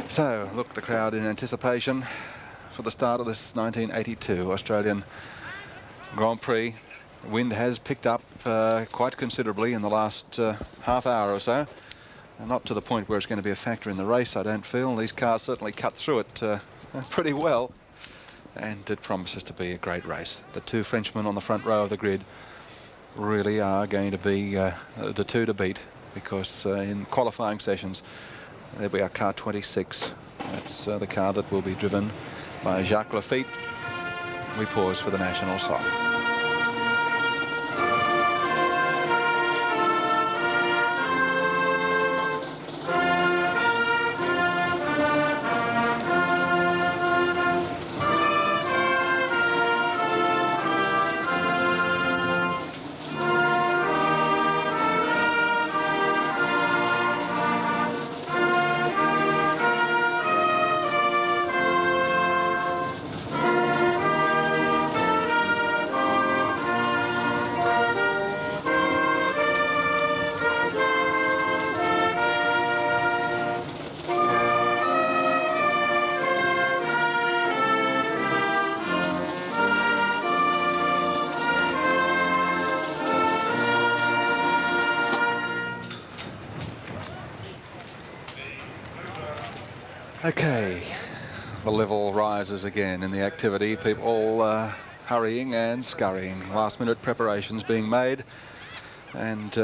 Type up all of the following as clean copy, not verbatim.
So, look, the crowd in anticipation for the start of this 1982 Australian Grand Prix. The wind has picked up quite considerably in the last half hour or so. Not to the point where it's going to be a factor in the race, I don't feel. These cars certainly cut through it pretty well, and it promises to be a great race. The two Frenchmen on the front row of the grid really are going to be the two to beat, because in qualifying sessions, there we are, car 26. That's the car that will be driven by Jacques Lafitte. We pause for the national song. Okay, the level rises again in the activity. People all hurrying and scurrying. Last-minute preparations being made, and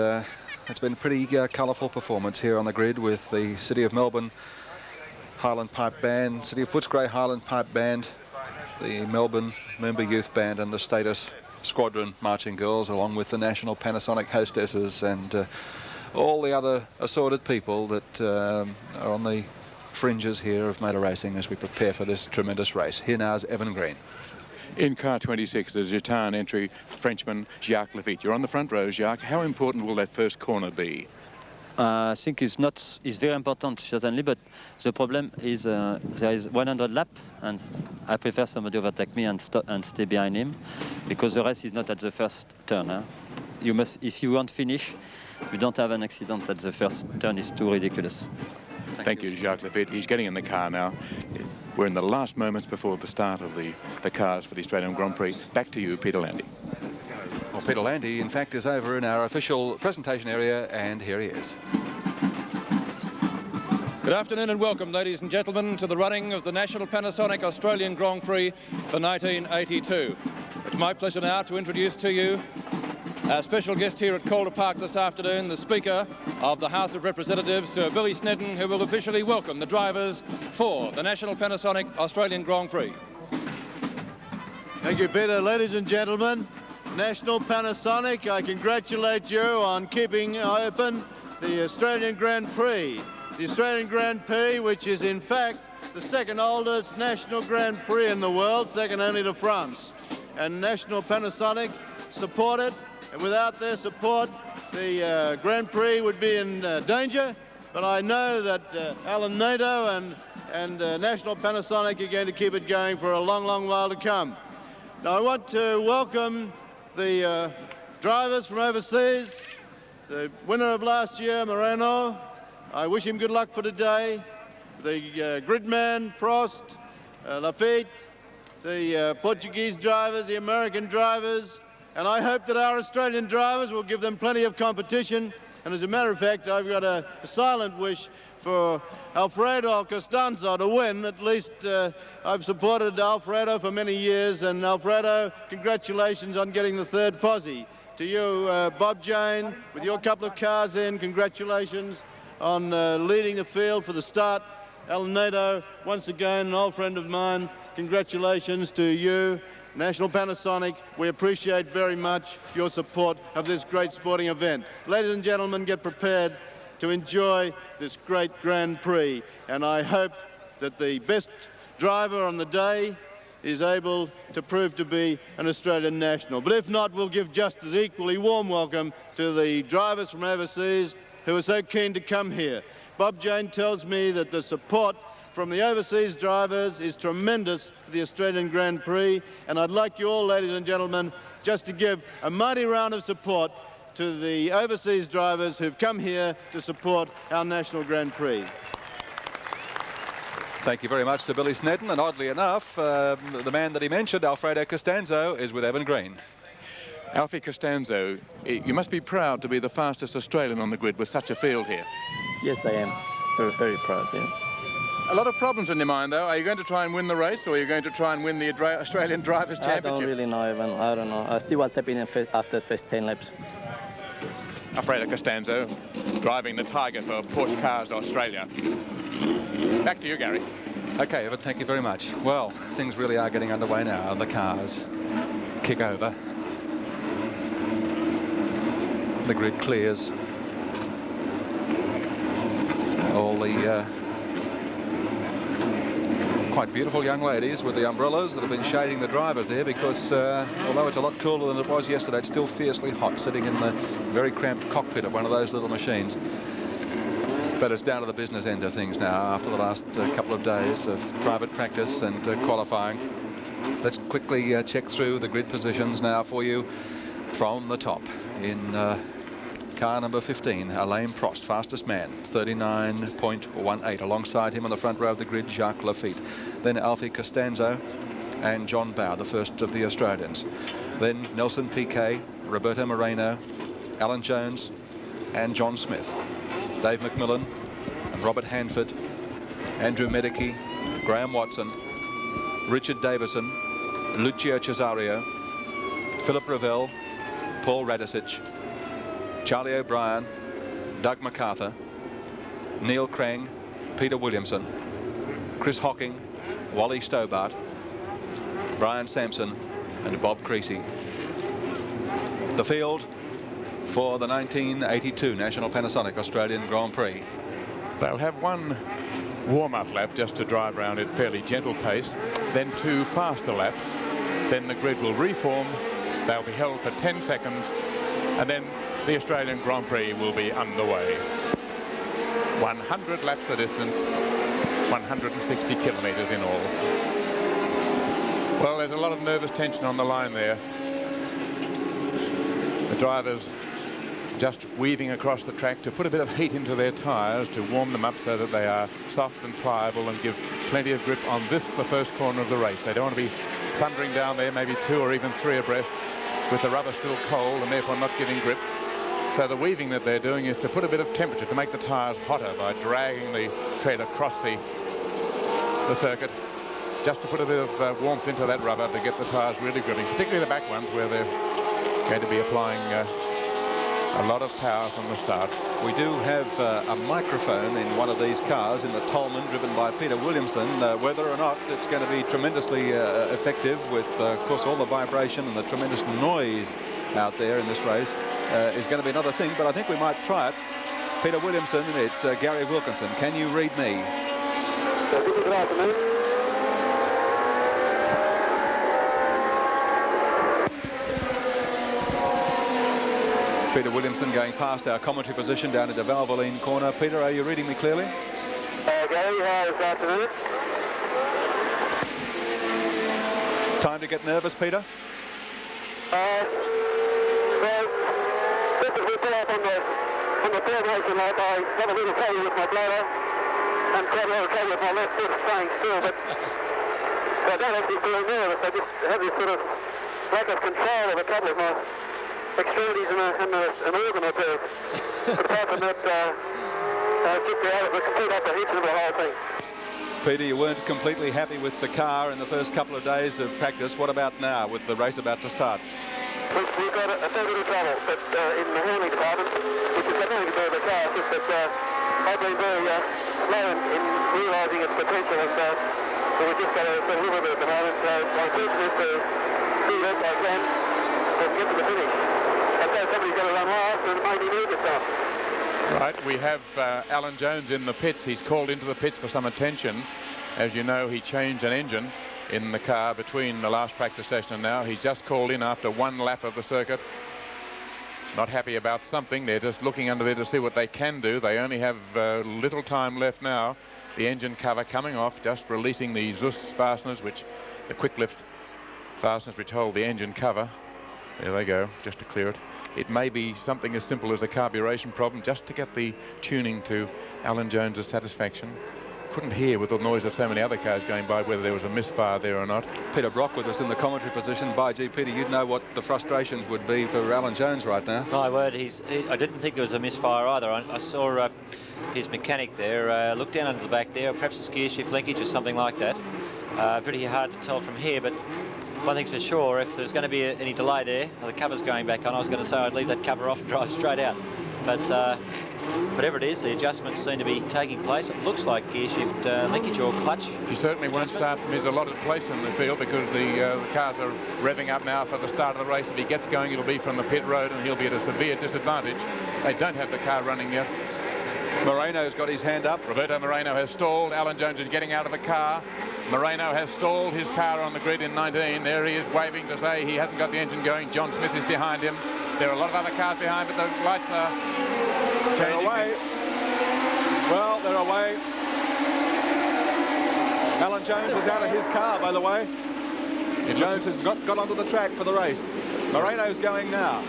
it's been a pretty colourful performance here on the grid with the City of Melbourne Highland Pipe Band, City of Footscray Highland Pipe Band, the Melbourne Member Youth Band, and the Status Squadron Marching Girls, along with the National Panasonic Hostesses and all the other assorted people that are on the fringes here of motor racing as we prepare for this tremendous race. Here now is Evan Green. In car 26, the Gitan entry Frenchman Jacques Lafitte. You're on the front row, Jacques. How important will that first corner be? I think it's very important, certainly, but the problem is there is 100 lap, and I prefer somebody overtake me and stay behind him, because the race is not at the first turn. Huh? You must, if you want to finish, you don't have an accident at the first turn. It's too ridiculous. Thank you, Jacques Lafitte. He's getting in the car now. We're in the last moments before the start of the cars for the Australian Grand Prix. Back to you, Peter Landy. Well, Peter Landy, in fact, is over in our official presentation area, and here he is. Good afternoon and welcome, ladies and gentlemen, to the running of the National Panasonic Australian Grand Prix for 1982. It's my pleasure now to introduce to you our special guest here at Calder Park this afternoon, the Speaker of the House of Representatives, Sir Billy Snedden, who will officially welcome the drivers for the National Panasonic Australian Grand Prix. Thank you, Peter. Ladies and gentlemen, National Panasonic, I congratulate you on keeping open the Australian Grand Prix. The Australian Grand Prix, which is in fact the second oldest national Grand Prix in the world, second only to France. And National Panasonic support it. And without their support, the Grand Prix would be in danger. But I know that Alan Nato and National Panasonic are going to keep it going for a long, long while to come. Now I want to welcome the drivers from overseas. The winner of last year, Moreno. I wish him good luck for today. The gridman, Prost, Lafitte, the Portuguese drivers, the American drivers. And I hope that our Australian drivers will give them plenty of competition. And as a matter of fact, I've got a silent wish for Alfredo Costanzo to win. At least I've supported Alfredo for many years. And Alfredo, congratulations on getting the third posse. To you, Bob Jane, with your couple of cars in, congratulations on leading the field for the start. Alan Nato, once again, an old friend of mine, congratulations to you. National Panasonic, we appreciate very much your support of this great sporting event. Ladies and gentlemen, get prepared to enjoy this great Grand Prix, and I hope that the best driver on the day is able to prove to be an Australian national. But if not, we'll give just as equally warm welcome to the drivers from overseas who are so keen to come here. Bob Jane tells me that the support from the overseas drivers is tremendous for the Australian Grand Prix, and I'd like you all, ladies and gentlemen, just to give a mighty round of support to the overseas drivers who've come here to support our National Grand Prix. Thank you very much to Billy Snedden, and oddly enough, the man that he mentioned, Alfredo Costanzo, is with Evan Green. Alfie Costanzo, you must be proud to be the fastest Australian on the grid with such a field here. Yes, I am. Very, very proud, yeah. A lot of problems in your mind, though. Are you going to try and win the race, or are you going to try and win the Australian Drivers' Championship? I don't really know, Evan. I don't know. I'll see what's happening after the first 10 laps. Alfredo Costanzo driving the Tiger for Porsche Cars Australia. Back to you, Gary. Okay, Evan, thank you very much. Well, things really are getting underway now. The cars kick over. The grid clears. All the quite beautiful young ladies with the umbrellas that have been shading the drivers there, because although it's a lot cooler than it was yesterday, it's still fiercely hot sitting in the very cramped cockpit of one of those little machines. But it's down to the business end of things now after the last couple of days of private practice and qualifying. Let's quickly check through the grid positions now for you from the top. In car number 15, Alain Prost, fastest man, 39.18. Alongside him on the front row of the grid, Jacques Lafitte. Then Alfie Costanzo and John Bowe, the first of the Australians. Then Nelson Piquet, Roberto Moreno, Alan Jones and John Smith. Dave McMillan and Robert Hanford, Andrew Medicki, Graham Watson, Richard Davison, Lucio Cesario, Philip Ravel, Paul Radisich, Charlie O'Brien, Doug MacArthur, Neil Crang, Peter Williamson, Chris Hocking, Wally Stobart, Brian Sampson and Bob Creasy. The field for the 1982 National Panasonic Australian Grand Prix. They'll have one warm-up lap just to drive around at fairly gentle pace, then 2 faster laps, then the grid will reform, they'll be held for 10 seconds, and then the Australian Grand Prix will be underway. 100 laps the distance, 160 kilometres in all. Well, there's a lot of nervous tension on the line there. The drivers just weaving across the track to put a bit of heat into their tyres to warm them up so that they are soft and pliable and give plenty of grip on this, the first corner of the race. They don't want to be thundering down there, maybe 2 or even 3 abreast, with the rubber still cold and therefore not giving grip. So the weaving that they're doing is to put a bit of temperature to make the tyres hotter by dragging the tread across the circuit, just to put a bit of warmth into that rubber to get the tyres really gripping, particularly the back ones where they're going to be applying a lot of power from the start. We do have a microphone in one of these cars in the Tolman, driven by Peter Williamson. Whether or not it's going to be tremendously effective with, of course, all the vibration and the tremendous noise out there in this race is going to be another thing, but I think we might try it. Peter Williamson, it's Gary Wilkinson. Can you read me? Good afternoon. Peter Williamson going past our commentary position down into Valvoline corner. Peter, are you reading me clearly? Gary, this afternoon. Time to get nervous, Peter? Well, just as we pull up on the formation lap, I have a little trouble with my bladder and quite a lot of trouble with my left foot staying still, but I don't actually feel nervous. I just have this sort of lack of control of a couple of my extremities and an organ or two. But apart from that, just be able to complete apprehension of the whole thing. Peter, you weren't completely happy with the car in the first couple of days of practice. What about now, with the race about to start? We've got a fair bit of trouble, but in the handling department, which has got nothing to do with the car, it's just that I've been very slow in realising its potential, and so we've just got to live with it at the moment. So my intention is to speed up I can and get to the finish. I say somebody's got to run last, and maybe need this time. Right, we have Alan Jones in the pits. He's called into the pits for some attention. As you know, he changed an engine in the car between the last practice session and now. He's just called in after one lap of the circuit. Not happy about something. They're just looking under there to see what they can do. They only have little time left now. The engine cover coming off, just releasing the Zus fasteners, which the quick lift fasteners which hold the engine cover. There they go, just to clear it. It may be something as simple as a carburation problem, just to get the tuning to Alan Jones's satisfaction. couldn't hear with the noise of so many other cars going by whether there was a misfire there or not. Peter Brock with us in the commentary position. By gee, Peter, you'd know what the frustrations would be for Alan Jones right now. My word, I didn't think there was a misfire either. I saw his mechanic there look down into the back there, perhaps a gear shift linkage or something like that. Pretty hard to tell from here, but one thing's for sure, if there's going to be any delay there, the cover's going back on, I was going to say I'd leave that cover off and drive straight out. But whatever it is, the adjustments seem to be taking place. It looks like gear shift linkage or clutch. He certainly won't start from his allotted place in the field because the cars are revving up now for the start of the race. If he gets going, it'll be from the pit road and he'll be at a severe disadvantage. They don't have the car running yet. Moreno's got his hand up. Roberto Moreno has stalled. Alan Jones is getting out of the car. Moreno has stalled his car on the grid in 19. There he is waving to say he hasn't got the engine going. John Smith is behind him. There are a lot of other cars behind, but the lights are changing. They're away. Well, they're away. Alan Jones is out of his car, by the way. Jones has got onto the track for the race. Moreno's going now.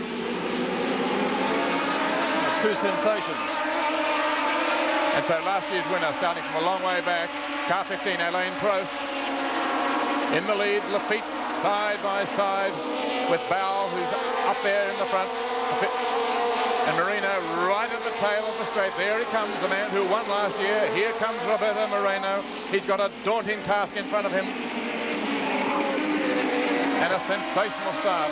Two sensations. And so last year's winner, starting from a long way back, car 15, Alain Prost. In the lead, Lafitte side by side with Bow, who's up there in the front. And Moreno right at the tail of the straight. There he comes, the man who won last year. Here comes Roberto Moreno. He's got a daunting task in front of him. And a sensational start.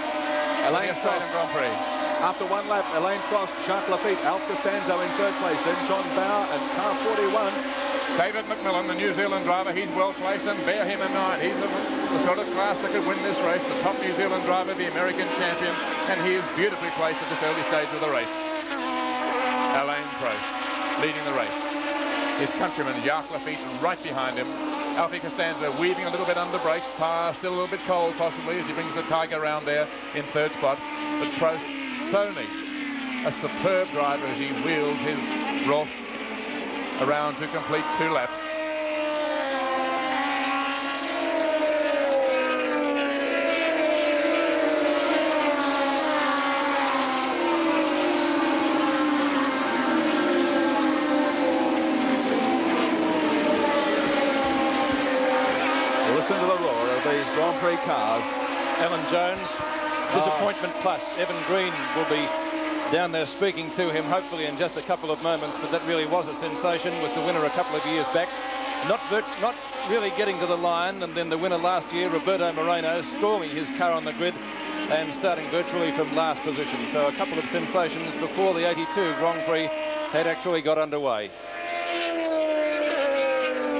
Alain Australian Grand Prix. After one lap, Alain Prost, Jacques Lafitte, Alf Costanzo in third place, then John Bow and car 41. David McMillan, the New Zealand driver, he's well placed, and bear him in mind. He's the sort of class that could win this race, the top New Zealand driver, the American champion, and he is beautifully placed at this early stage of the race. Alain Prost leading the race. His countryman, Jacques Lafitte, right behind him. Alfie Costanzo weaving a little bit under brakes, tyre still a little bit cold possibly as he brings the Tiger around there in third spot. But Prost, so neat, a superb driver as he wheels his Rolf around to complete 2 laps. Listen to the roar of these Grand Prix cars. Alan Jones, disappointment plus. Evan Green will be down there speaking to him, hopefully in just a couple of moments, but that really was a sensation. Was the winner a couple of years back. Not really getting to the line, and then the winner last year, Roberto Moreno, stalling his car on the grid and starting virtually from last position. So a couple of sensations before the 82 Grand Prix had actually got underway.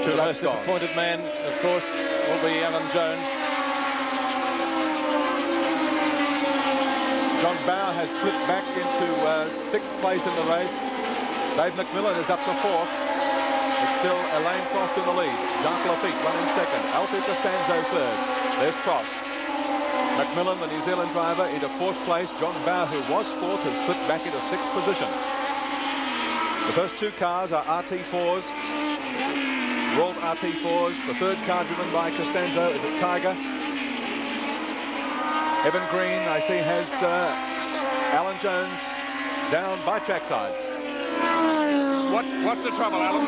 The most disappointed man, of course, will be Alan Jones. John Bow has slipped back into 6th place in the race. Dave McMillan is up to 4th. It's still Alain Prost in the lead. Jacques Lafitte running 2nd. Alfie Costanzo 3rd. There's Prost. McMillan, the New Zealand driver, into 4th place. John Bow, who was 4th, has slipped back into 6th position. The first 2 cars are RT4s. World RT4s. The 3rd car driven by Costanzo is a Tiger. Evan Green, I see, has Alan Jones down by trackside. What's the trouble, Alan?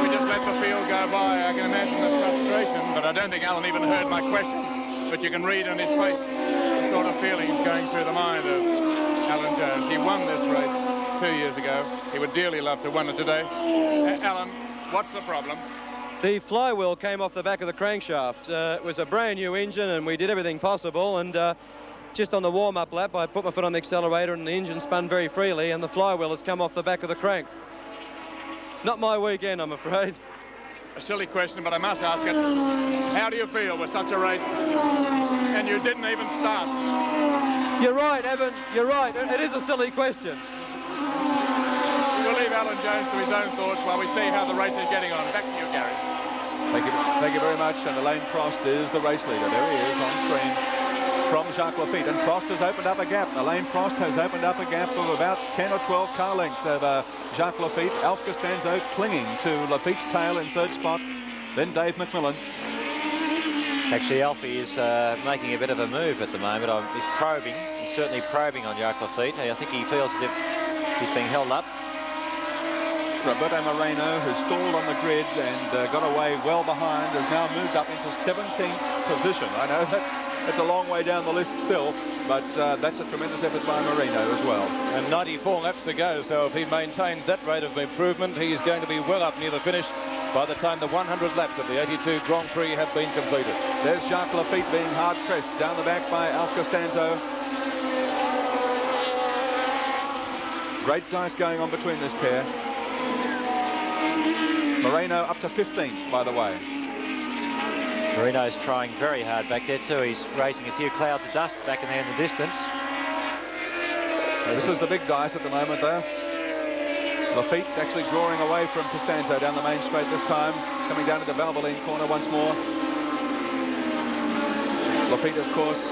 We just let the field go by. I can imagine the frustration, but I don't think Alan even heard my question. But you can read on his face the sort of feelings going through the mind of Alan Jones. He won this race 2 years ago. He would dearly love to have won it today. Alan, what's the problem? The flywheel came off the back of the crankshaft. It was a brand new engine and we did everything possible, and just on the warm-up lap I put my foot on the accelerator and the engine spun very freely and the flywheel has come off the back of the crank. Not my weekend, I'm afraid. A silly question, but I must ask it. How do you feel with such a race and you didn't even start? You're right, Evan, you're right. It is a silly question. We'll leave Alan Jones to his own thoughts while we see how the race is getting on. Back to you, Gary. Thank you very much. And Alain Prost is the race leader. There he is on screen from Jacques Lafitte. And Prost has opened up a gap. Alain Prost has opened up a gap of about 10 or 12 car lengths over Jacques Lafitte. Alf Costanzo clinging to Lafitte's tail in 3rd spot. Then Dave McMillan. Actually, Alfie is making a bit of a move at the moment. He's probing and certainly probing on Jacques Lafitte. I think he feels as if he's being held up. Roberto Moreno, who stalled on the grid and got away well behind, has now moved up into 17th position. I know that's a long way down the list still, but that's a tremendous effort by Moreno as well. And 94 laps to go, so if he maintains that rate of improvement, he is going to be well up near the finish by the time the 100 laps of the 82 Grand Prix have been completed. There's Jacques Lafitte being hard-pressed down the back by Alf Costanzo. Great dice going on between this pair. Moreno up to 15th, by the way. Moreno's trying very hard back there too. He's raising a few clouds of dust back in there in the distance. This is the big dice at the moment, though. Lafitte actually drawing away from Costanzo down the main straight this time, coming down to the Valvoline corner once more. Lafitte, of course,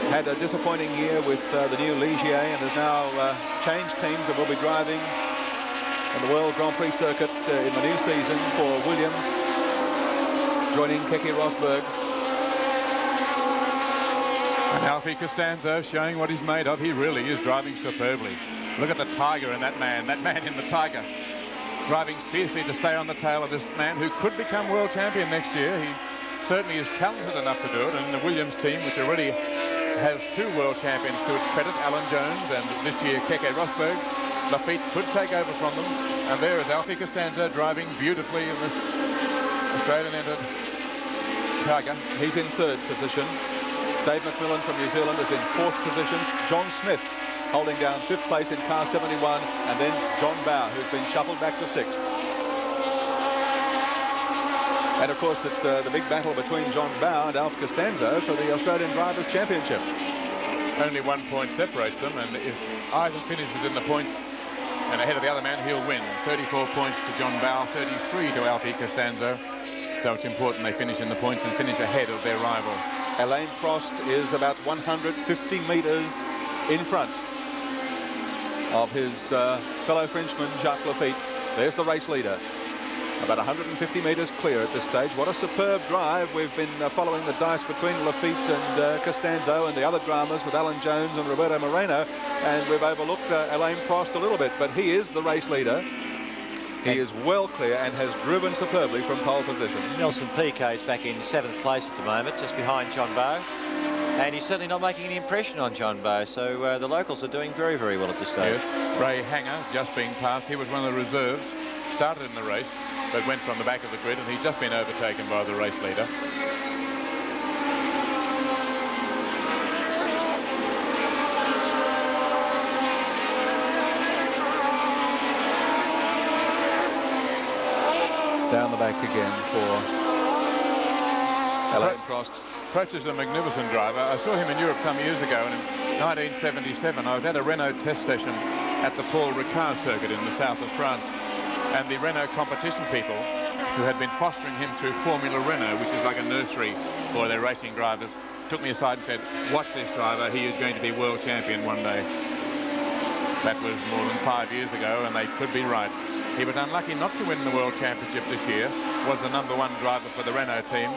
had a disappointing year with the new Ligier and has now changed teams and will be driving in the World Grand Prix circuit in the new season for Williams, joining Keke Rosberg. And Alfie Costanzo showing what he's made of. He really is driving superbly. Look at the Tiger in that man in the Tiger, driving fiercely to stay on the tail of this man who could become world champion next year. He certainly is talented enough to do it, and in the Williams team, which already has 2 world champions to its credit, Alan Jones and this year Keke Rosberg, Lafitte could take over from them. And there is Alfie Costanzo driving beautifully in this Australian-entered Tiger. He's in 3rd position. Dave McMillan from New Zealand is in 4th position. John Smith holding down 5th place in car 71, and then John Bowe, who's been shuffled back to 6th. And of course, it's the big battle between John Bowe and Alf Costanzo for the Australian Drivers' Championship. Only 1 point separates them, and if either finishes in the points and ahead of the other man, he'll win. 34 points to John Bowe, 33 to Alfie Costanzo. So it's important they finish in the points and finish ahead of their rival. Alain Prost is about 150 metres in front of his fellow Frenchman, Jacques Lafitte. There's the race leader. About 150 metres clear at this stage. What a superb drive. We've been following the dice between Lafitte and Costanzo and the other dramas with Alan Jones and Roberto Moreno, and we've overlooked Alain Prost a little bit, but he is the race leader. He is well clear and has driven superbly from pole position. Nelson Piquet's back in 7th place at the moment, just behind John Bowe. And he's certainly not making any impression on John Bowe, so the locals are doing very, very well at this stage. Yes. Ray Hanger just being passed. He was one of the reserves, started in the race, but went from the back of the grid, and he's just been overtaken by the race leader. Down the back again for Alain Prost. Prost is a magnificent driver. I saw him in Europe some years ago, and in 1977 I was at a Renault test session at the Paul Ricard circuit in the south of France, and the Renault competition people who had been fostering him through Formula Renault, which is like a nursery for their racing drivers, took me aside and said, watch this driver, he is going to be world champion one day. That was more than 5 years ago, and they could be right. He was unlucky not to win the World Championship this year, was the #1 driver for the Renault team,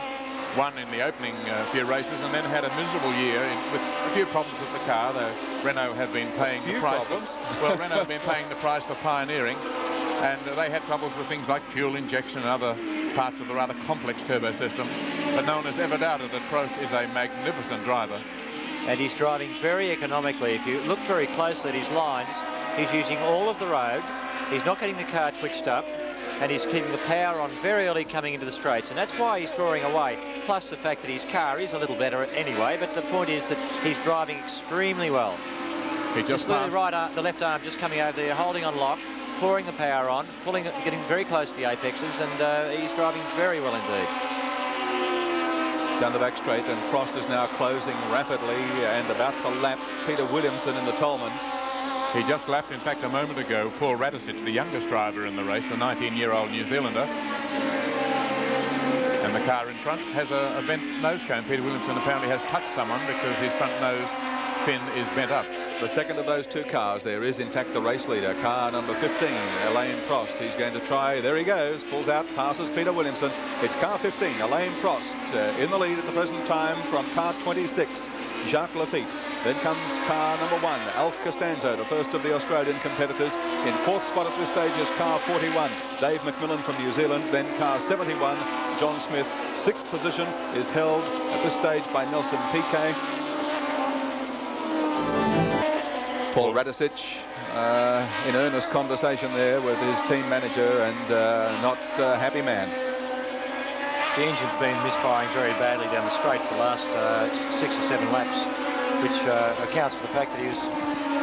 won in the opening few races, and then had a miserable year with a few problems with the car, though Renault have been paying the price. Well, Renault have been paying the price for pioneering, and they had troubles with things like fuel injection and other parts of the rather complex turbo system. But no one has ever doubted that Prost is a magnificent driver. And he's driving very economically. If you look very closely at his lines, he's using all of the road. He's not getting the car twitched up, and he's keeping the power on very early coming into the straights, and that's why he's drawing away. Plus the fact that his car is a little better anyway, but the point is that he's driving extremely well. He just the right arm, the left arm just coming over there, holding on lock, pouring the power on, pulling it, getting very close to the apexes, and he's driving very well indeed. Down the back straight, and Prost is now closing rapidly and about to lap Peter Williamson in the Tolman. He just lapped, in fact, a moment ago, Paul Radicic, the youngest driver in the race, the 19-year-old New Zealander. And the car in front has a bent nose cone. Peter Williamson apparently has touched someone because his front nose fin is bent up. The second of those two cars there is, in fact, the race leader, car number 15, Alain Prost. He's going to try, there he goes, pulls out, passes Peter Williamson. It's car 15, Alain Prost, in the lead at the present time from car 26. Jacques Lafitte. Then comes car number 1, Alf Costanzo, the first of the Australian competitors. In 4th spot at this stage is car 41, Dave McMillan from New Zealand. Then car 71, John Smith. 6th position is held at this stage by Nelson Piquet. Paul Radicic in earnest conversation there with his team manager, and not a happy man. The engine's been misfiring very badly down the straight for the last 6 or 7 laps, which accounts for the fact that he was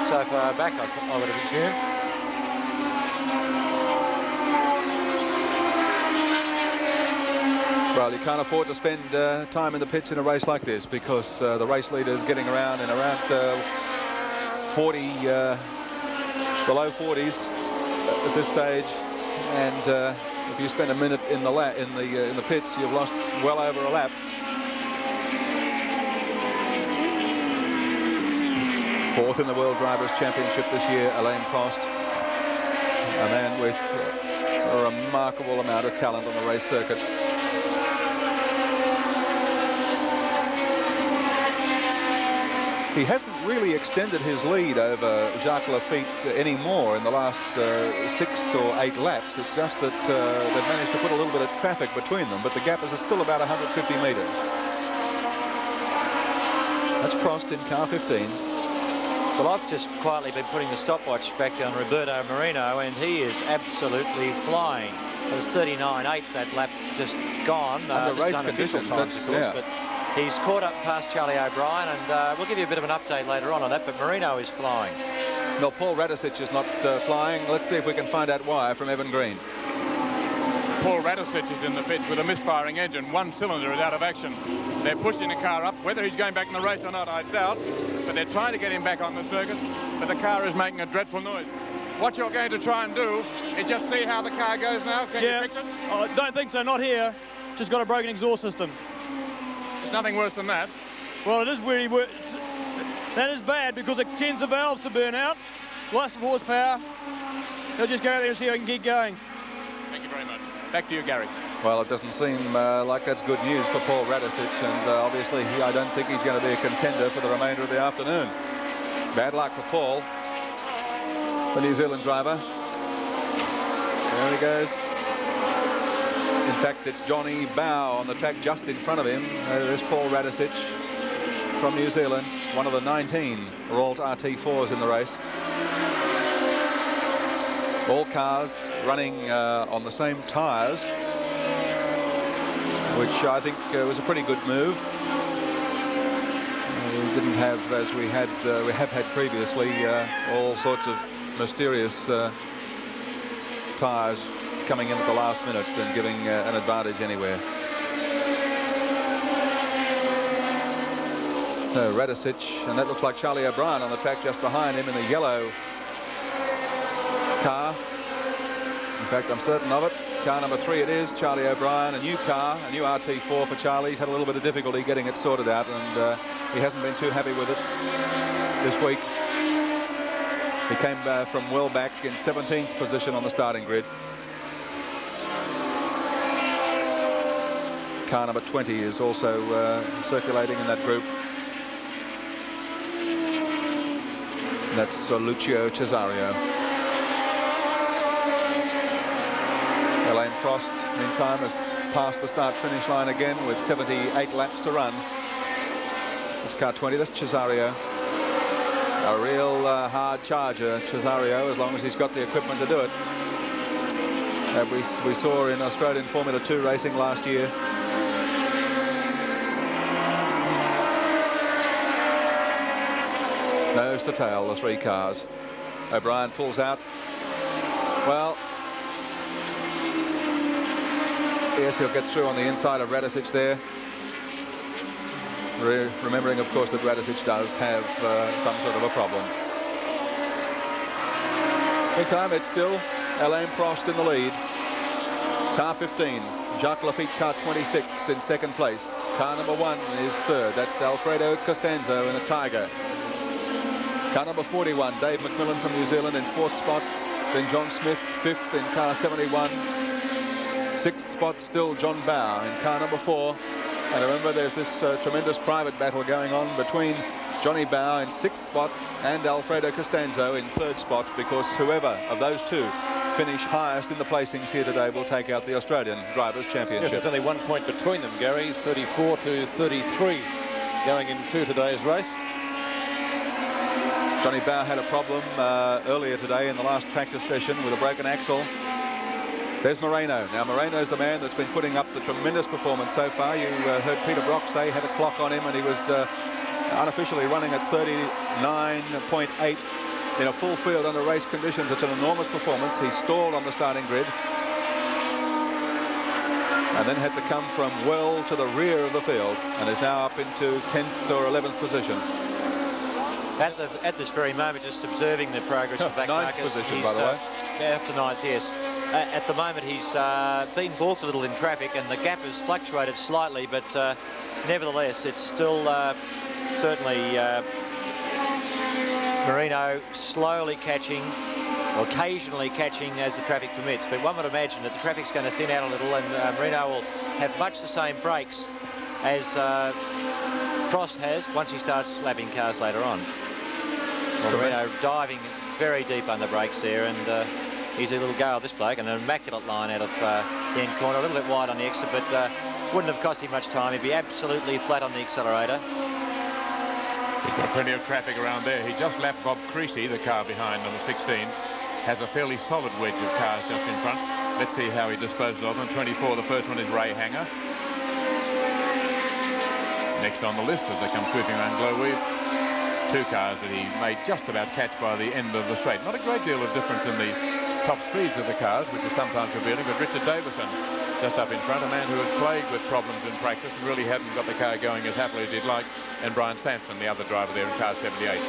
so far back, I would have assumed. Well, you can't afford to spend time in the pits in a race like this, because the race leader is getting around in around 40, below 40s at this stage, and if you spend a minute in the pits, you've lost well over a lap. 4th in the World Drivers' Championship this year, Alain Prost, a man with a remarkable amount of talent on the race circuit. He hasn't really extended his lead over Jacques Lafitte anymore in the last 6 or 8 laps. It's just that they've managed to put a little bit of traffic between them, but the gap is still about 150 metres. That's Prost in car 15. Well, I've just quietly been putting the stopwatch back on Roberto Marino, and he is absolutely flying. It was 39.8 that lap just gone. Under race conditions, times, of course, yeah. But he's caught up past Charlie O'Brien, and we'll give you a bit of an update later on that, but Marino is flying. No, Paul Radicic is not flying. Let's see if we can find out why from Evan Green. Paul Radicic is in the pits with a misfiring engine. One cylinder is out of action. They're pushing the car up. Whether he's going back in the race or not, I doubt. But they're trying to get him back on the circuit. But the car is making a dreadful noise. What you're going to try and do is just see how the car goes now. Can you fix it? I don't think so, not here. Just got a broken exhaust system. It's nothing worse than that. Well, it is really that is bad, because it tends the valves to burn out. Lots of horsepower. They'll just go out there and see if I can keep going. Thank you very much. Back to you, Gary. Well, it doesn't seem like that's good news for Paul Radicic, and obviously I don't think he's going to be a contender for the remainder of the afternoon. Bad luck for Paul, the New Zealand driver. There he goes. In fact, it's Johnny Bow on the track just in front of him. There's Paul Radicic from New Zealand, one of the 19 Ralt RT4s in the race. All cars running on the same tyres, which I think was a pretty good move. We didn't have, as we have had previously, all sorts of mysterious tyres coming in at the last minute and giving an advantage anywhere. So Radicic, and that looks like Charlie O'Brien on the track just behind him in the yellow car. In fact, I'm certain of it. Car number 3 it is, Charlie O'Brien, a new car, a new RT4 for Charlie. He's had a little bit of difficulty getting it sorted out, and he hasn't been too happy with it this week. He came from well back in 17th position on the starting grid. Car number 20 is also circulating in that group. That's Lucio Cesario. Alain Prost, meantime, has passed the start-finish line again with 78 laps to run. It's car 20, that's Cesario. A real hard charger, Cesario, as long as he's got the equipment to do it. We saw in Australian Formula 2 racing last year. Nose to tail, the 3 cars. O'Brien pulls out. Well, yes, he'll get through on the inside of Radicic there. Remembering, of course, that Radicic does have some sort of a problem. Meantime, it's still Alain Prost in the lead. Car 15, Jacques Lafitte, car 26 in second place. Car number 1 is third. That's Alfredo Costanzo in a Tiger. Car number 41, Dave McMillan from New Zealand in 4th spot. Then John Smith, 5th in car 71. 6th spot still John Bow in car number 4. And remember, there's this tremendous private battle going on between Johnny Bowe in 6th spot and Alfredo Costanzo in 3rd spot, because whoever of those two finish highest in the placings here today will take out the Australian Drivers' Championship. Yes, there's only 1 point between them, Gary. 34 to 33 going into today's race. Johnny Bowe had a problem earlier today in the last practice session with a broken axle. There's Moreno. Now, Moreno's the man that's been putting up the tremendous performance so far. You heard Peter Brock say he had a clock on him, and he was unofficially running at 39.8 in a full field under race conditions. It's an enormous performance. He stalled on the starting grid and then had to come from well to the rear of the field, and is now up into 10th or 11th position. At this very moment, just observing the progress of back 9th Marcus. position, by the way. Yeah, up to 9th, yes. At the moment, he's been balked a little in traffic, and the gap has fluctuated slightly, but nevertheless, it's still certainly Marino slowly catching, or occasionally catching as the traffic permits. But one would imagine that the traffic's going to thin out a little, and Marino will have much the same brakes as Prost has once he starts lapping cars later on. Well, Marino diving very deep under brakes there, and easy little go of this bloke, and an immaculate line out of the end corner, a little bit wide on the exit, but wouldn't have cost him much time. He'd be absolutely flat on the accelerator. He's got plenty of traffic around there. He just lapped Bob Creasy, the car behind, number 16. Has a fairly solid wedge of cars just in front. Let's see how he disposes of them. 24, the first one is Ray Hanger. Next on the list as they come sweeping around Glowweave. 2 cars that he made just about catch by the end of the straight. Not a great deal of difference in the top speeds of the cars, which is sometimes revealing, but Richard Davison just up in front, a man who has plagued with problems in practice and really hadn't got the car going as happily as he'd like, and Brian Sampson, the other driver there in car 78.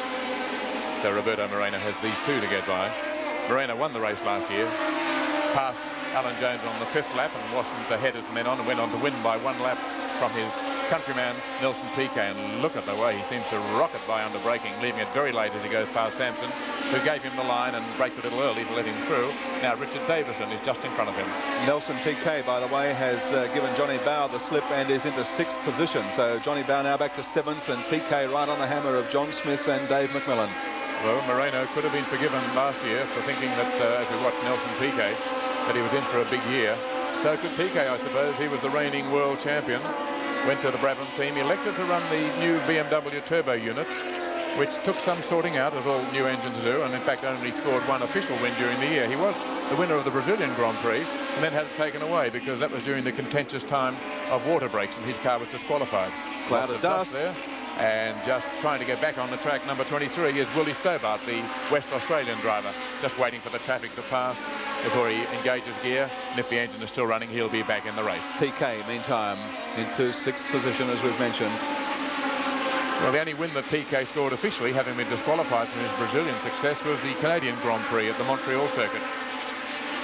So Roberto Moreno has these 2 to get by. Moreno won the race last year, passed Alan Jones on the 5th lap, and wasn't the headers from then on, and went on to win by 1 lap from his countryman Nelson Piquet. And look at the way he seems to rocket by under braking, leaving it very late as he goes past Sampson, who gave him the line and braked a little early to let him through. Now Richard Davison is just in front of him. Nelson Piquet, by the way, has given Johnny Bowe the slip and is into 6th position. So Johnny Bowe now back to 7th, and Piquet right on the hammer of John Smith and Dave McMillan. Well, Moreno could have been forgiven last year for thinking that, as we watched Nelson Piquet, that he was in for a big year. So could Piquet, I suppose. He was the reigning world champion. Went to the Brabham team, elected to run the new BMW turbo unit, which took some sorting out, as all new engines do, and in fact only scored 1 official win during the year. He was the winner of the Brazilian Grand Prix and then had it taken away because that was during the contentious time of water breaks and his car was disqualified. Cloud of dust there. And just trying to get back on the track, number 23 is Willie Stobart, the West Australian driver, just waiting for the traffic to pass before he engages gear, and if the engine is still running, he'll be back in the race. Piquet, meantime, into 6th position, as we've mentioned. Well, the only win that Piquet scored officially, having been disqualified from his Brazilian success, was the Canadian Grand Prix at the Montreal circuit.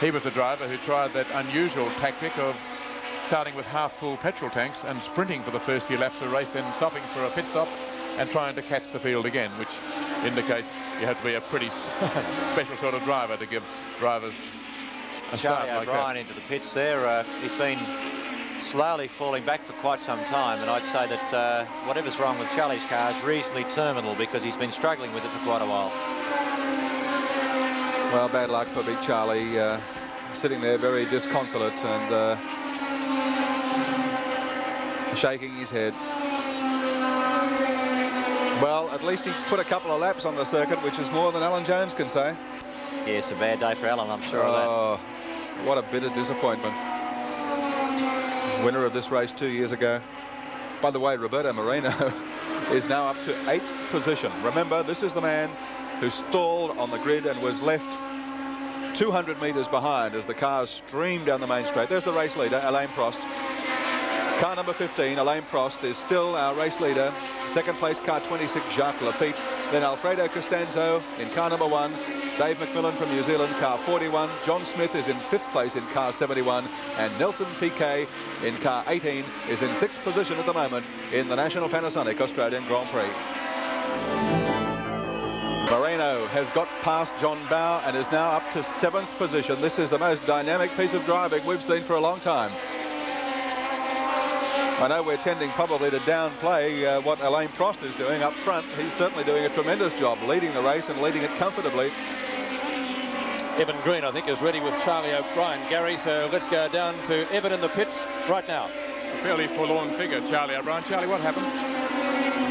He was the driver who tried that unusual tactic of starting with half-full petrol tanks and sprinting for the first few laps of the race, then stopping for a pit stop and trying to catch the field again, which indicates you have to be a pretty special sort of driver to give drivers a start like O'Brien that. into the pits there. He's been slowly falling back for quite some time, and I'd say that whatever's wrong with Charlie's car is reasonably terminal because he's been struggling with it for quite a while. Well, bad luck for Big Charlie, sitting there very disconsolate and shaking his head. Well, at least he put a couple of laps on the circuit, which is more than Alan Jones can say. Yes, a bad day for Alan, I'm sure of that. What a bitter disappointment. Winner of this race 2 years ago. By the way, Roberto Moreno is now up to 8th position. Remember, this is the man who stalled on the grid and was left 200 metres behind as the cars streamed down the main straight. There's the race leader, Alain Prost. Car number 15, Alain Prost, is still our race leader. 2nd place, car 26, Jacques Lafitte. Then Alfredo Costanzo in car number 1. Dave McMillan from New Zealand, car 41. John Smith is in 5th place in car 71. And Nelson Piquet in car 18 is in 6th position at the moment in the National Panasonic Australian Grand Prix. Moreno has got past John Bowe and is now up to 7th position. This is the most dynamic piece of driving we've seen for a long time. I know we're tending probably to downplay what Alain Prost is doing up front. He's certainly doing a tremendous job leading the race and leading it comfortably. Evan Green, I think, is ready with Charlie O'Brien, Gary, so let's go down to Evan in the pits right now. A fairly forlorn figure, Charlie O'Brien. Charlie, what happened?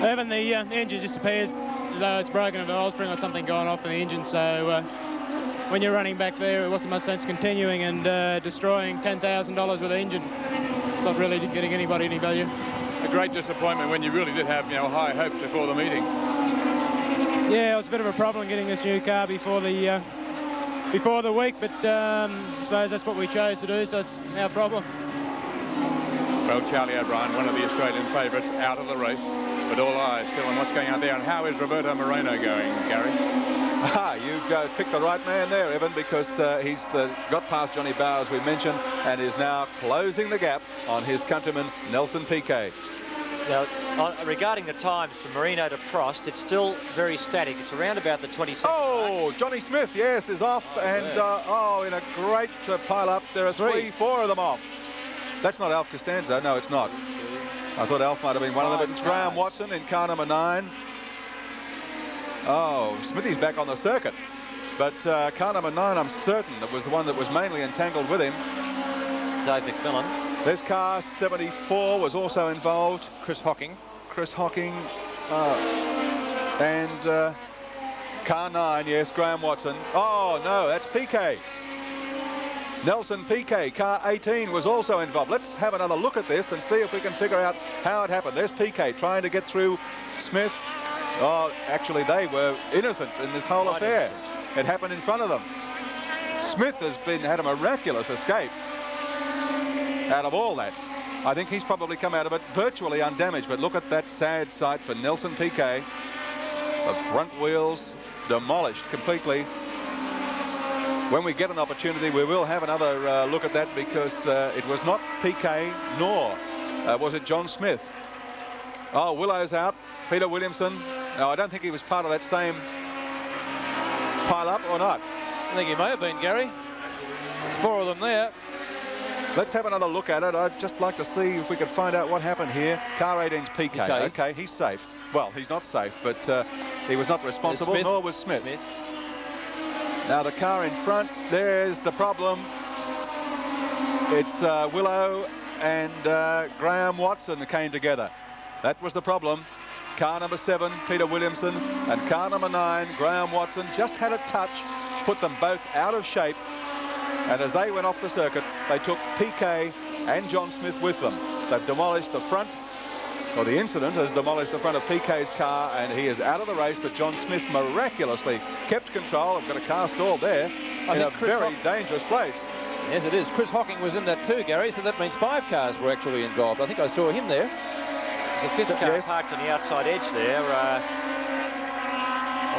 Evan, the engine just appears as though it's broken, a valve spring or something going off in the engine, so when you're running back there, it wasn't much sense continuing and destroying $10,000 with the engine. It's not really getting anybody any value. A great disappointment when you really did have, high hopes before the meeting. Yeah, it was a bit of a problem getting this new car before the week, but I suppose that's what we chose to do, so it's our problem. Well, Charlie O'Brien, one of the Australian favourites, out of the race, but all eyes still on what's going on there. And how is Roberto Moreno going, Gary? You've picked the right man there, Evan, because he's got past Johnny Bower, as we mentioned, and is now closing the gap on his countryman, Nelson Piquet. Now, regarding the times from Moreno to Prost, it's still very static. It's around about the 22nd. Oh, Johnny Smith, yes, is off, and in a great pile-up. There are four of them off. That's not Alf Costanzo. No, it's not. I thought Alf might have been one of them, but it's Graham Watson in car number 9. Oh, Smithy's back on the circuit. But car number 9, I'm certain, that was the one that was mainly entangled with him. It's Dave McMillan. This car 74 was also involved. Chris Hocking. And car 9, yes, Graham Watson. Oh, no, that's Piquet. Nelson Piquet, car 18, was also involved. Let's have another look at this and see if we can figure out how it happened. There's Piquet trying to get through Smith. Oh, actually, they were innocent in this whole affair. It happened in front of them. Smith has had a miraculous escape out of all that. I think he's probably come out of it virtually undamaged, but look at that sad sight for Nelson Piquet. The front wheels demolished completely. When we get an opportunity, we will have another look at that, because it was not Piquet, nor was it John Smith. Oh, Willow's out. Peter Williamson. No, I don't think he was part of that same pile-up, or not. I think he may have been, Gary. 4 of them there. Let's have another look at it. I'd just like to see if we could find out what happened here. Car 18's Piquet. Okay, he's safe. Well, he's not safe, but he was not responsible, nor was Smith. Now the car in front, there's the problem. It's Willow and Graham Watson that came together. That was the problem. Car number 7, Peter Williamson, and car number 9, Graham Watson, just had a touch, put them both out of shape. And as they went off the circuit, they took Piquet and John Smith with them. They've demolished the front, or the incident has demolished the front of Piquet's car, and he is out of the race, but John Smith miraculously kept control. I've got a car stalled there in a very dangerous place. Yes, it is. Chris Hocking was in that too, Gary, so that means 5 cars were actually involved. I think I saw him there. There's a 5th car parked on the outside edge there.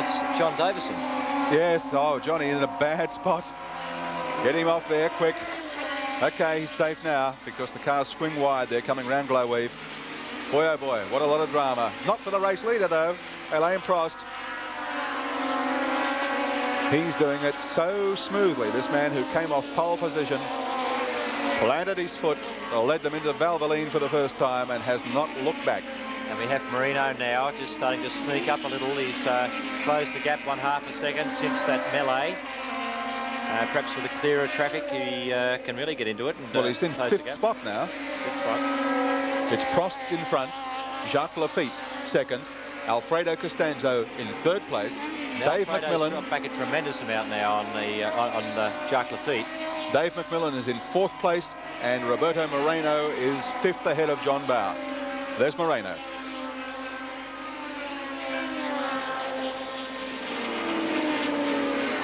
It's John Davison. Yes, oh, Johnny in a bad spot. Get him off there, quick. Okay, he's safe now, because the cars swing wide. They're coming round Glowweave. Boy, oh boy, what a lot of drama. Not for the race leader, though, Alain Prost. He's doing it so smoothly, this man who came off pole position, planted his foot, led them into Valvoline for the first time, and has not looked back. And we have Moreno now just starting to sneak up a little. He's closed the gap 1/2 a second since that melee. Perhaps with a clearer traffic, he can really get into it. And, well, he's in 5th spot now. 5th spot. It's Prost in front, Jacques Lafitte 2nd, Alfredo Costanzo in 3rd place. Now Dave McMillan dropped back a tremendous amount now on the Jacques Lafitte. Dave McMillan is in 4th place, and Roberto Moreno is 5th ahead of John Bower. There's Moreno.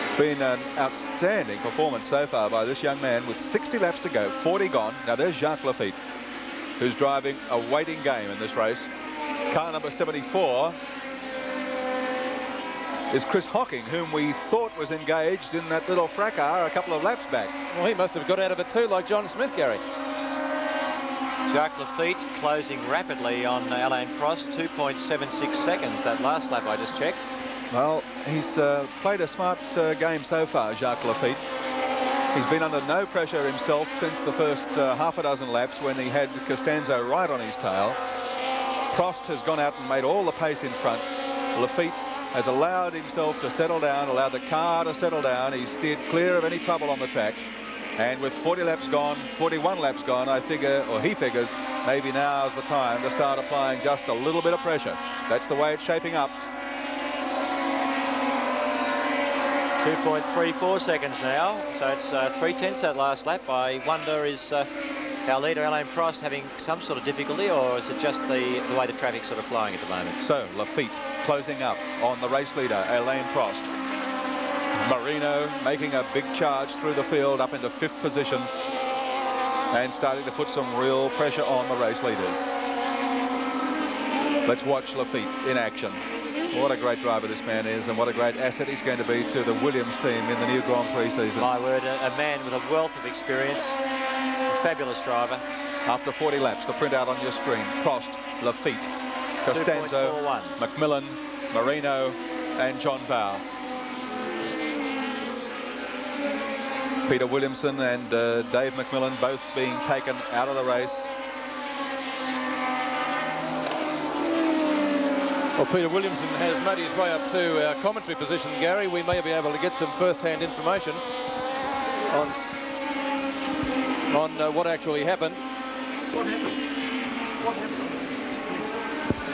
It's been an outstanding performance so far by this young man with 60 laps to go, 40 gone. Now there's Jacques Lafitte, who's driving a waiting game in this race. Car number 74 is Chris Hocking, whom we thought was engaged in that little fracas a couple of laps back. Well, he must have got out of it too, like John Smith, Gary. Jacques Lafitte closing rapidly on Alain Prost, 2.76 seconds. That last lap I just checked. Well, he's played a smart game so far, Jacques Lafitte. He's been under no pressure himself since the first half a dozen laps when he had Costanzo right on his tail. Prost has gone out and made all the pace in front. Lafitte has allowed himself to settle down, allowed the car to settle down. He's steered clear of any trouble on the track. And with 40 laps gone, 41 laps gone, I figure, or he figures, maybe now is the time to start applying just a little bit of pressure. That's the way it's shaping up. 2.34 seconds now, so it's 3/10 that last lap. I wonder, is our leader Alain Prost having some sort of difficulty, or is it just the way the traffic's sort of flowing at the moment? So Lafitte closing up on the race leader, Alain Prost. Marino making a big charge through the field up into 5th position and starting to put some real pressure on the race leaders. Let's watch Lafitte in action. What a great driver this man is, and what a great asset he's going to be to the Williams team in the new Grand Prix season. My word, a man with a wealth of experience, a fabulous driver. After 40 laps, the printout on your screen: Prost, Lafitte, Costanzo, McMillan, Marino and John Bowe. Peter Williamson and Dave McMillan both being taken out of the race. Well, Peter Williamson has made his way up to our commentary position, Gary. We may be able to get some first-hand information on what actually happened. What happened? What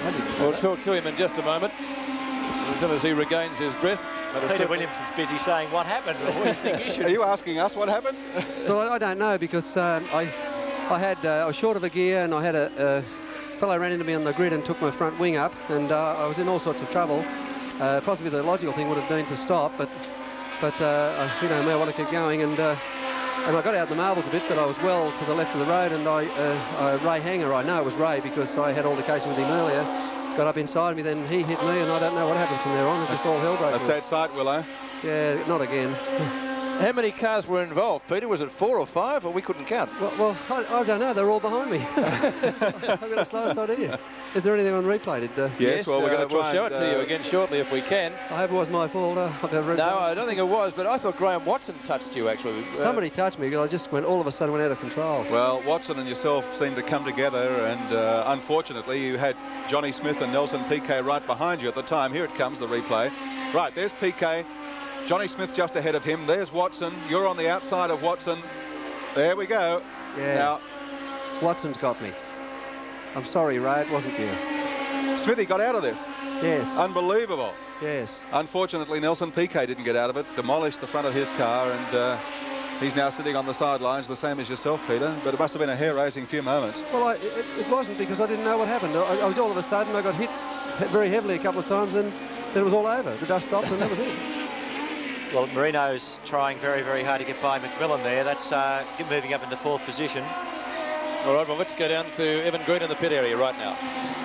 happened? We'll talk to him in just a moment, as soon as he regains his breath. Peter Williamson's busy saying, what happened? What do you think you should... Are you asking us what happened? Well, I don't know, because I was short of a gear, and I had a fellow ran into me on the grid and took my front wing up, and I was in all sorts of trouble. Possibly the logical thing would have been to stop, but you know, may want to keep going, and I got out in the marbles a bit, but I was well to the left of the road, and Ray Hanger, I know it was Ray because I had altercation with him earlier, got up inside me, then he hit me, and I don't know what happened from there on. It just all hell broke loose. A sad sight, Willow. Yeah, not again. How many cars were involved, Peter? Was it 4 or 5, or we couldn't count? Well, I don't know. They're all behind me. I've got the slowest idea. Is there anything on replay? Yes, well, we're going to try we'll show it to you again shortly if we can. I hope it was my fault. No, I don't think it was, but I thought Graham Watson touched you, actually. Somebody touched me, but I just all of a sudden went out of control. Well, Watson and yourself seemed to come together, and unfortunately, you had Johnny Smith and Nelson Piquet right behind you at the time. Here it comes, the replay. Right, there's Piquet. Johnny Smith just ahead of him. There's Watson. You're on the outside of Watson. There we go. Yeah. Now, Watson's got me. I'm sorry, Ray, it wasn't you. Smithy got out of this. Yes. Unbelievable. Yes. Unfortunately, Nelson Piquet didn't get out of it. Demolished the front of his car, and he's now sitting on the sidelines, the same as yourself, Peter. But it must have been a hair-raising few moments. Well, it wasn't, because I didn't know what happened. I was all of a sudden, I got hit very heavily a couple of times, and then it was all over. The dust stopped, and that was it. Well, Marino's trying very, very hard to get by McMillan there. That's moving up into 4th position. All right, well, let's go down to Evan Green in the pit area right now.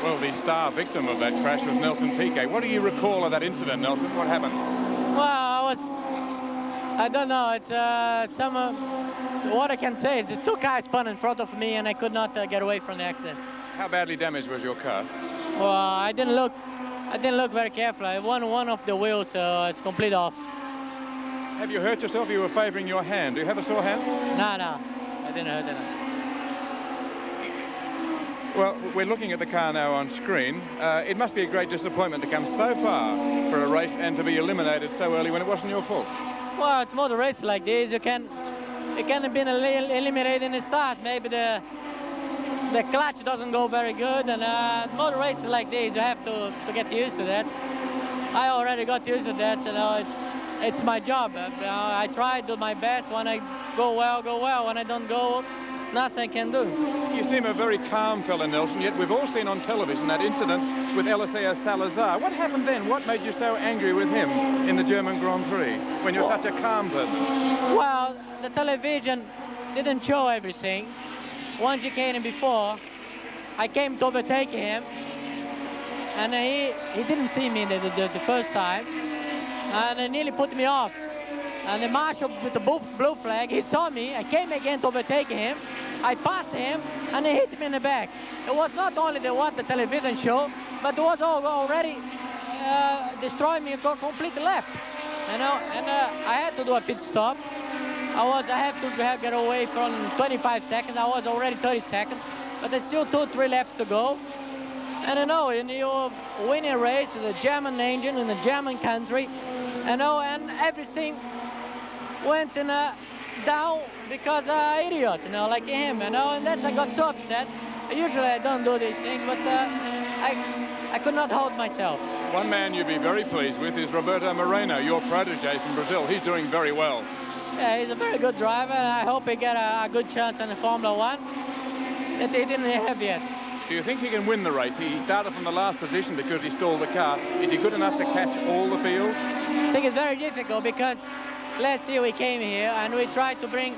Well, the star victim of that crash was Nelson Piquet. What do you recall of that incident, Nelson? What happened? Well, I don't know. It's what I can say is the 2 cars spun in front of me, and I could not get away from the accident. How badly damaged was your car? Well, I didn't look very carefully. One of the wheels is complete off. Have you hurt yourself? You were favouring your hand. Do you have a sore hand? No, I didn't hurt it. Well, we're looking at the car now on screen. It must be a great disappointment to come so far for a race and to be eliminated so early when it wasn't your fault. Well, it's motor race like this. It can have been eliminated in the start. Maybe the clutch doesn't go very good, and motor races like this, you have to get used to that. I already got used to that. You know, it's my job. I try to do my best. When I go well, go well. When I don't go, nothing I can do. You seem a very calm fella, Nelson, yet we've all seen on television that incident with Eliseo Salazar. What happened then? What made you so angry with him in the German Grand Prix when you're such a calm person? Well, the television didn't show everything. Once you came in before, I came to overtake him, and he didn't see me the first time, and he nearly put me off. And the marshal with the blue flag, he saw me. I came again to overtake him. I passed him, and he hit me in the back. It was not only what the television showed, but it was already destroying me a complete lap. You know, and I had to do a pit stop. I have to get away from 25 seconds. I was already 30 seconds, but there's still 2-3 laps to go. And you know, in your winning race, the German engine in the German country, you know, and everything went in down because idiot, you know, like him, you know, and that's I got so upset. Usually I don't do these things, but I could not hold myself. One man you'd be very pleased with is Roberto Moreno, your protege from Brazil. He's doing very well. Yeah, he's a very good driver, and I hope he get a good chance in the Formula One that he didn't have yet. Do you think he can win the race? He started from the last position because he stalled the car. Is he good enough to catch all the field? I think it's very difficult because last year we came here and we tried to bring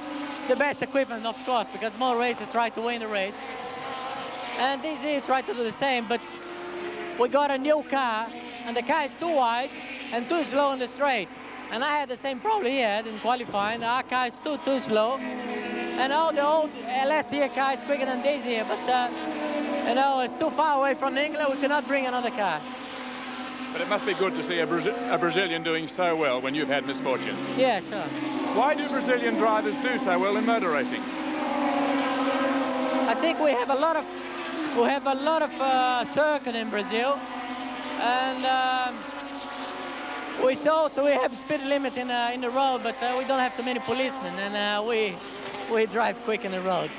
the best equipment, of course, because more racers try to win the race. And this year tried to do the same, but we got a new car, and the car is too wide and too slow in the straight. And I had the same problem he had in qualifying. Our car is too slow. And all the old last year car is quicker than this year, but you know, it's too far away from England. We cannot bring another car. But it must be good to see a Brazilian doing so well when you've had misfortune. Yeah, sure. Why do Brazilian drivers do so well in motor racing? I think we have a lot of circuit in Brazil, and we have speed limit in the road, but we don't have too many policemen, and we drive quick in the road.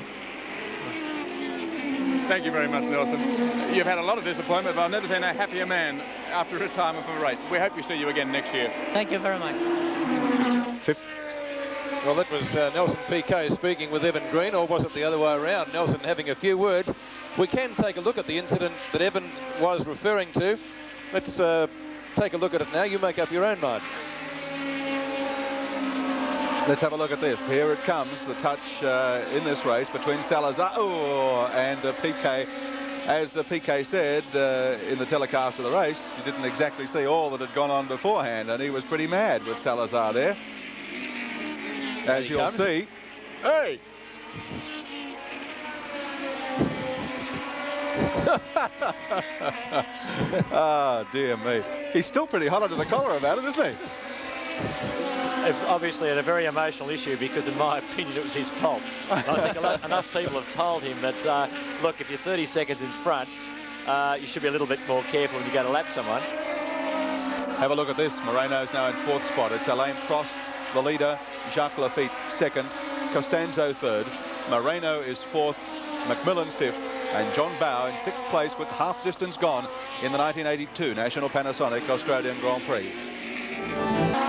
Thank you very much, Nelson. You've had a lot of disappointment, but I've never seen a happier man after retirement from a race. We hope we see you again next year. Thank you very much. Well, that was Nelson Piquet speaking with Evan Green, or was it the other way around? Nelson having a few words. We can take a look at the incident that Evan was referring to. Let's take a look at it now. You make up your own mind. Let's have a look at this. Here it comes, the touch in this race between Salazar and Piquet. As Piquet said in the telecast of the race, you didn't exactly see all that had gone on beforehand, and he was pretty mad with Salazar there. As you'll see. Hey! Ah, dear me. He's still pretty hot under the collar about it, isn't he? Obviously had a very emotional issue because, in my opinion, it was his fault. I think enough people have told him that, look, if you're 30 seconds in front, you should be a little bit more careful when you go to lap someone. Have a look at this. Moreno's now in 4th spot. It's Alain Prost, the leader. Jacques Lafitte, 2nd. Costanzo, 3rd. Moreno is 4th. McMillan, 5th. And John Bowe in 6th place with half distance gone in the 1982 National Panasonic Australian Grand Prix.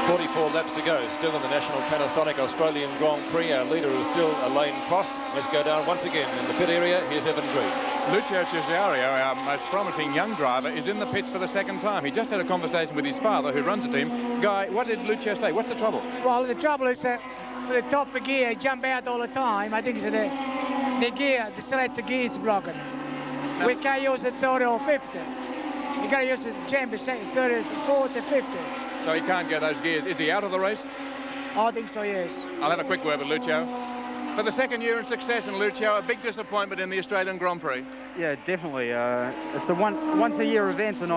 44 laps to go, still in the National Panasonic Australian Grand Prix. Our leader is still Alain Prost. Let's go down once again in the pit area. Here's Evan Green. Lucio Cesario, our most promising young driver, is in the pits for the 2nd time. He just had a conversation with his father, who runs the team. Guy, what did Lucio say? What's the trouble? Well, the trouble is that the top of gear jump out all the time. I think it's the gear, the select gear is broken. No. We can't use the 30 or 50. You got to use the chamber 30, 40, 50. So he can't get those gears. Is he out of the race? I think so, yes. I'll have a quick word with Lucio. For the 2nd year in succession, Lucio, a big disappointment in the Australian Grand Prix. Yeah, definitely. It's a once-a-year event, and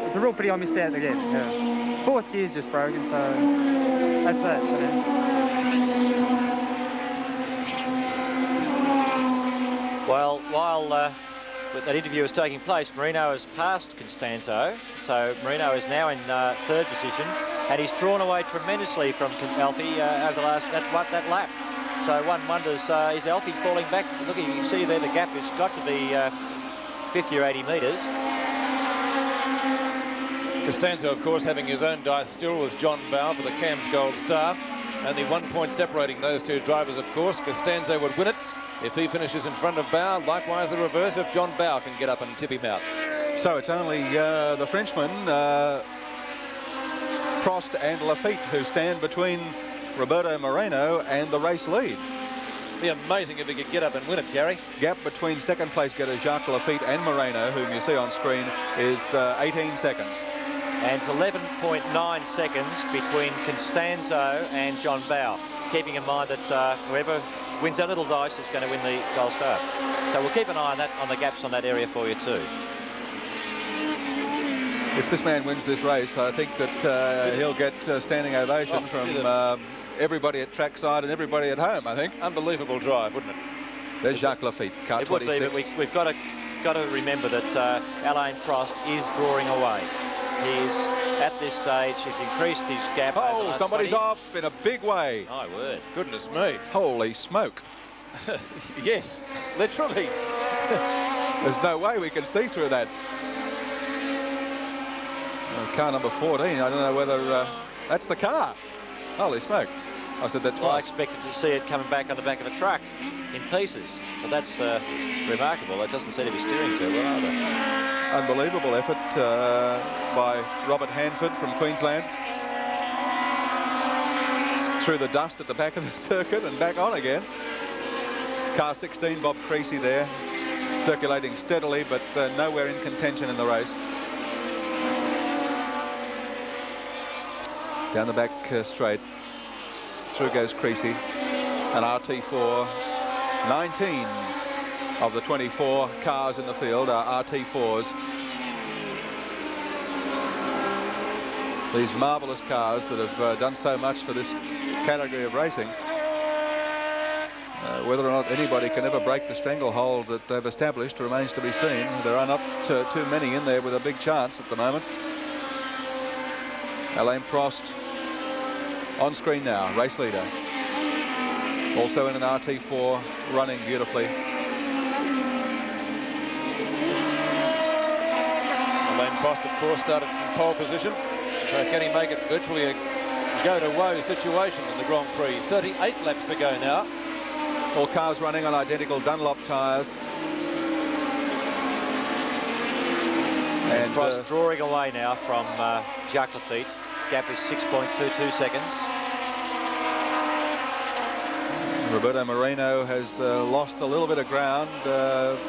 it's a real pity I missed out again. Yeah. 4th gear's just broken, so that's that. Well, while that interview was taking place, Marino has passed Costanzo, so Marino is now in 3rd position, and he's drawn away tremendously from Alfie over the last that lap. So one wonders, is Alfie falling back? Look, you can see there the gap has got to be 50 or 80 metres. Costanzo, of course, having his own dice still with John Bowe for the Cam's Gold Star. Only 1 point separating those two drivers, of course. Costanzo would win it if he finishes in front of Bowe. Likewise, the reverse if John Bowe can get up and tip him out. So it's only the Frenchman, Prost and Lafitte, who stand between Roberto Moreno and the race lead. It'd be amazing if he could get up and win it, Gary. Gap between 2nd place getter Jacques Lafitte and Moreno, whom you see on screen, is 18 seconds. And it's 11.9 seconds between Costanzo and John Bowe, keeping in mind that whoever wins that little dice is going to win the Gold Star. So we'll keep an eye on that, on the gaps on that area for you too. If this man wins this race, I think that he'll get standing ovation from everybody at trackside and everybody at home, I think. Unbelievable drive, wouldn't it? There's Jacques Lafitte, car It would 26. be, but we've got to remember that Alain Prost is drawing away. He's at this stage, he's increased his gap. Oh, somebody's off in a big way. My word. Goodness me. Holy smoke. Yes, literally. There's no way we can see through that. Car number 14, I don't know whether that's the car. Holy smoke. I said that twice. Well, I expected to see it coming back on the back of a truck in pieces, but that's remarkable. It doesn't seem to be steering too well either. Unbelievable effort by Robert Hanford from Queensland. Through the dust at the back of the circuit and back on again. Car 16, Bob Creasy there, circulating steadily, but nowhere in contention in the race. Down the back straight. Through goes Creasy. An RT4. 19 of the 24 cars in the field are RT4s. These marvellous cars that have done so much for this category of racing. Whether or not anybody can ever break the stranglehold that they've established remains to be seen. There are not too many in there with a big chance at the moment. Alain Prost on screen now, race leader. Also in an RT4, running beautifully. Alain Prost, of course, started from pole position. So can he make it virtually a go-to-woe situation in the Grand Prix? 38 laps to go now. All cars running on identical Dunlop tyres. And Prost drawing away now from Jacques Lafitte. Gap is 6.22 seconds. Roberto Moreno has lost a little bit of ground,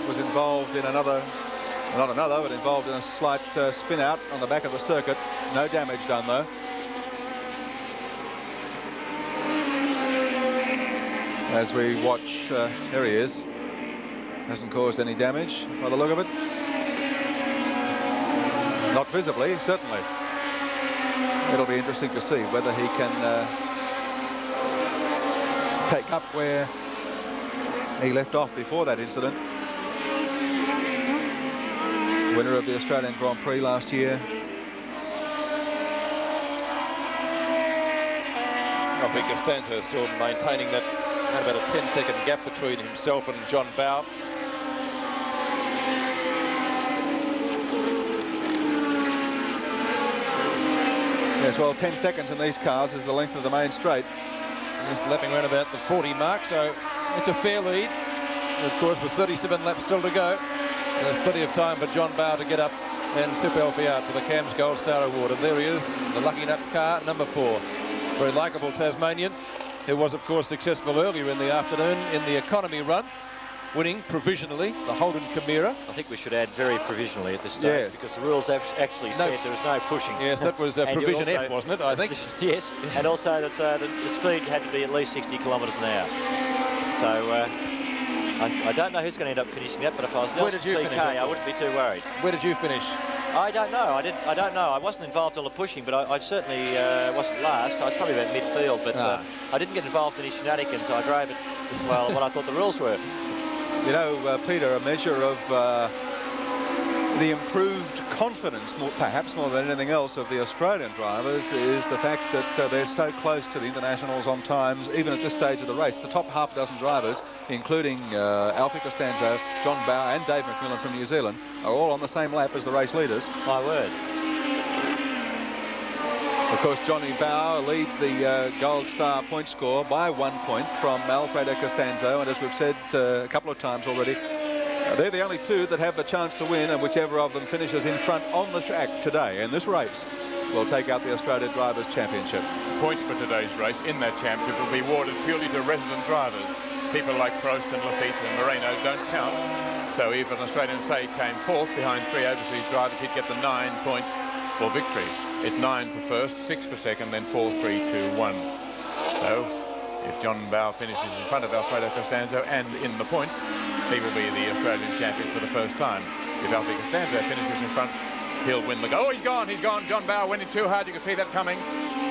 was involved in but involved in a slight spin out on the back of the circuit. No damage done though. As we watch, there he is. Hasn't caused any damage by the look of it. Not visibly, certainly. It'll be interesting to see whether he can take up where he left off before that incident. Winner of the Australian Grand Prix last year. I think Costanzo still maintaining that about a 10-second gap between himself and John Bowe. Yes, well, 10 seconds in these cars is the length of the main straight. Just lapping around about the 40 mark, so it's a fair lead. And of course, with 37 laps still to go, there's plenty of time for John Bowe to get up and tip Alfie out for the Cam's Gold Star Award. And there he is, the Lucky Nuts car, number 4. Very likeable Tasmanian, who was, of course, successful earlier in the afternoon in the economy run, winning provisionally the Holden Chimera. I think we should add very provisionally at this stage, because the rules have actually said there was no pushing. Yes, that was provision also, F, wasn't it, I think? Yes, and also that the speed had to be at least 60 kilometres an hour. So I don't know who's going to end up finishing that, but if I was Nelson PK, I wouldn't be too worried. Where did you finish? I don't know. I don't know. I wasn't involved in all the pushing, but I certainly wasn't last. I was probably about midfield, but I didn't get involved in any shenanigans. I drove it well what I thought the rules were. You know, Peter, a measure of the improved confidence, perhaps more than anything else, of the Australian drivers is the fact that they're so close to the internationals on times, even at this stage of the race. The top half dozen drivers, including Alfie Costanzo, John Bowe and Dave McMillan from New Zealand, are all on the same lap as the race leaders. My word. Of course, Johnny Bowe leads the Gold Star point score by 1 point from Alfredo Costanzo, and as we've said a couple of times already, they're the only two that have the chance to win, and whichever of them finishes in front on the track today in this race will take out the Australia Drivers' Championship. Points for today's race in that championship will be awarded purely to resident drivers. People like Prost and Lafitte and Moreno don't count. So if an Australian, say, came fourth behind 3 overseas drivers, he'd get the 9 points for victory. It's 9 for first, 6 for second, then 4, 3, 2, 1. So if John Bowe finishes in front of Alfredo Costanzo and in the points, he will be the Australian champion for the first time. If Alfie Costanzo finishes in front, he'll win the go. Oh, he's gone. John Bower went in too hard. You can see that coming.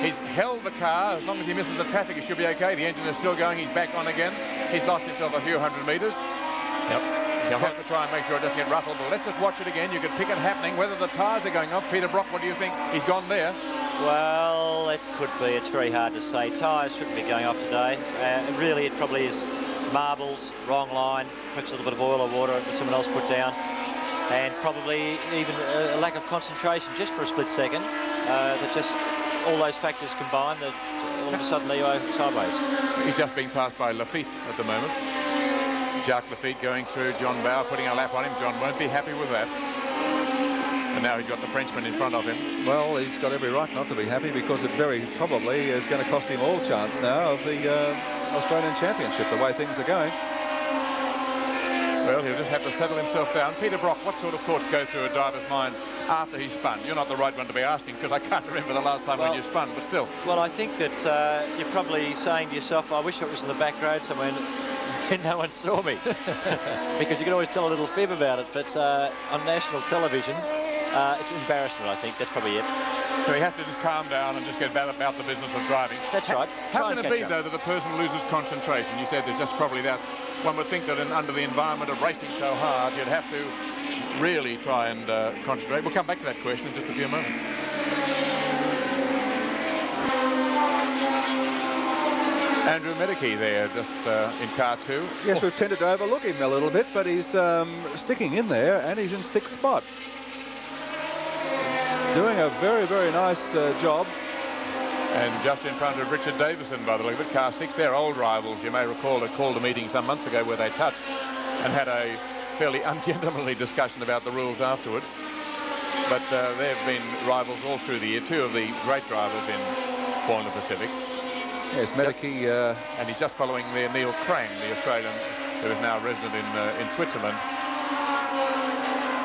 He's held the car. As long as he misses the traffic, he should be okay. The engine is still going. He's back on again. He's lost himself a few hundred metres. Yep. He'll have to try and make sure it doesn't get ruffled. But let's just watch it again. You can pick it happening. Whether the tyres are going off. Peter Brock, what do you think? He's gone there. Well, it could be. It's very hard to say. Tyres shouldn't be going off today. Really, it probably is marbles, wrong line, perhaps a little bit of oil or water that someone else put down, and probably even a lack of concentration just for a split second. That just all those factors combined that all of a sudden they go sideways. He's just being passed by Lafitte at the moment. Jacques Lafitte going through John Bower, putting a lap on him. John won't be happy with that. And now he's got the Frenchman in front of him. Well, he's got every right not to be happy, because it very probably is going to cost him all chance now of the Australian Championship, the way things are going. Well, he'll just have to settle himself down. Peter Brock, what sort of thoughts go through a driver's mind after he spun? You're not the right one to be asking, because I can't remember the last time when you spun, but still. Well, I think that you're probably saying to yourself, I wish it was in the back road somewhere and no one saw me. Because you can always tell a little fib about it, but on national television, it's embarrassment, I think. That's probably it. So he has to just calm down and just get about the business of driving. That's right. How can it be, though, that the person loses concentration? You said there's just probably that. One would think that under the environment of racing so hard, you'd have to really try and concentrate. We'll come back to that question in just a few moments. Andrew Medicke there, just in car 2. Yes, we've tended to overlook him a little bit, but he's sticking in there, and he's in 6th spot. Doing a very, very nice job. And just in front of Richard Davison, by the look of it, car 6. They're old rivals. You may recall a Calder meeting some months ago where they touched and had a fairly ungentlemanly discussion about the rules afterwards. But they've been rivals all through the year. Two of the great drivers in Formula Pacific. Yes, Medicke. And he's just following there Neil Krang, the Australian who is now resident in Switzerland.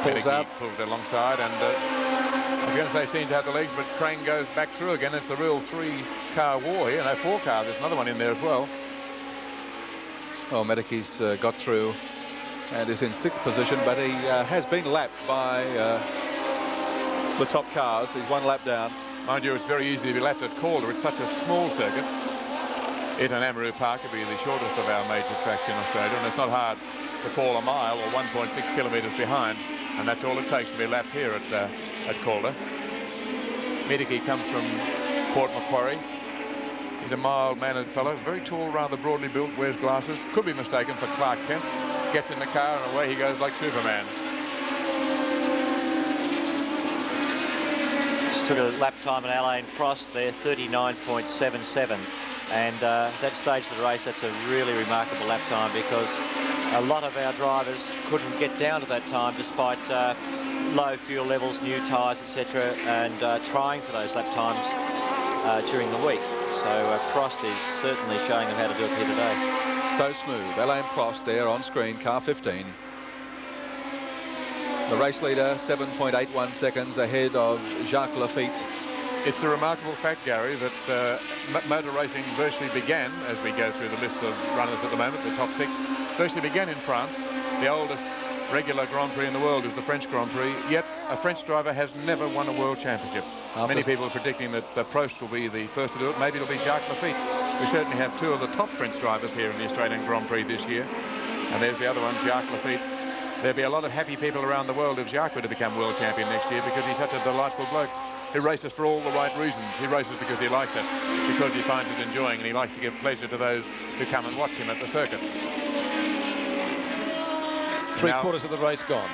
Pulls out. Pulls alongside, and I was going to say seems to have the legs, but Krang goes back through again. It's a real 3-car war here. No, 4 cars. There's another one in there as well. Well, Medicke's got through and is in 6th position, but he has been lapped by the top cars. He's 1 lap down. Mind you, it's very easy to be lapped at Calder. It's such a small circuit. It and Amaru Park will be the shortest of our major tracks in Australia, and it's not hard to fall a mile or 1.6 kilometres behind, and that's all it takes to be lapped here at Calder. Medicke comes from Port Macquarie. He's a mild-mannered fellow, very tall, rather broadly built, wears glasses. Could be mistaken for Clark Kent. Gets in the car and away he goes like Superman. Just took a lap time at Alain Prost there, 39.77. And that stage of the race, that's a really remarkable lap time, because a lot of our drivers couldn't get down to that time despite low fuel levels, new tyres, etc., and trying for those lap times during the week. So Prost is certainly showing them how to do it here today. So smooth. Alain Prost there on screen, car 15. The race leader, 7.81 seconds ahead of Jacques Lafitte. It's a remarkable fact, Gary, that motor racing virtually began, as we go through the list of runners at the moment, the top 6, virtually began in France. The oldest regular Grand Prix in the world is the French Grand Prix, yet a French driver has never won a world championship. Many people are predicting that Prost will be the first to do it. Maybe it'll be Jacques Lafitte. We certainly have 2 of the top French drivers here in the Australian Grand Prix this year. And there's the other one, Jacques Lafitte. There'll be a lot of happy people around the world if Jacques were to become world champion next year, because he's such a delightful bloke. He races for all the right reasons. He races because he likes it, because he finds it enjoying, and he likes to give pleasure to those who come and watch him at the circuit. 3/4 of the race gone.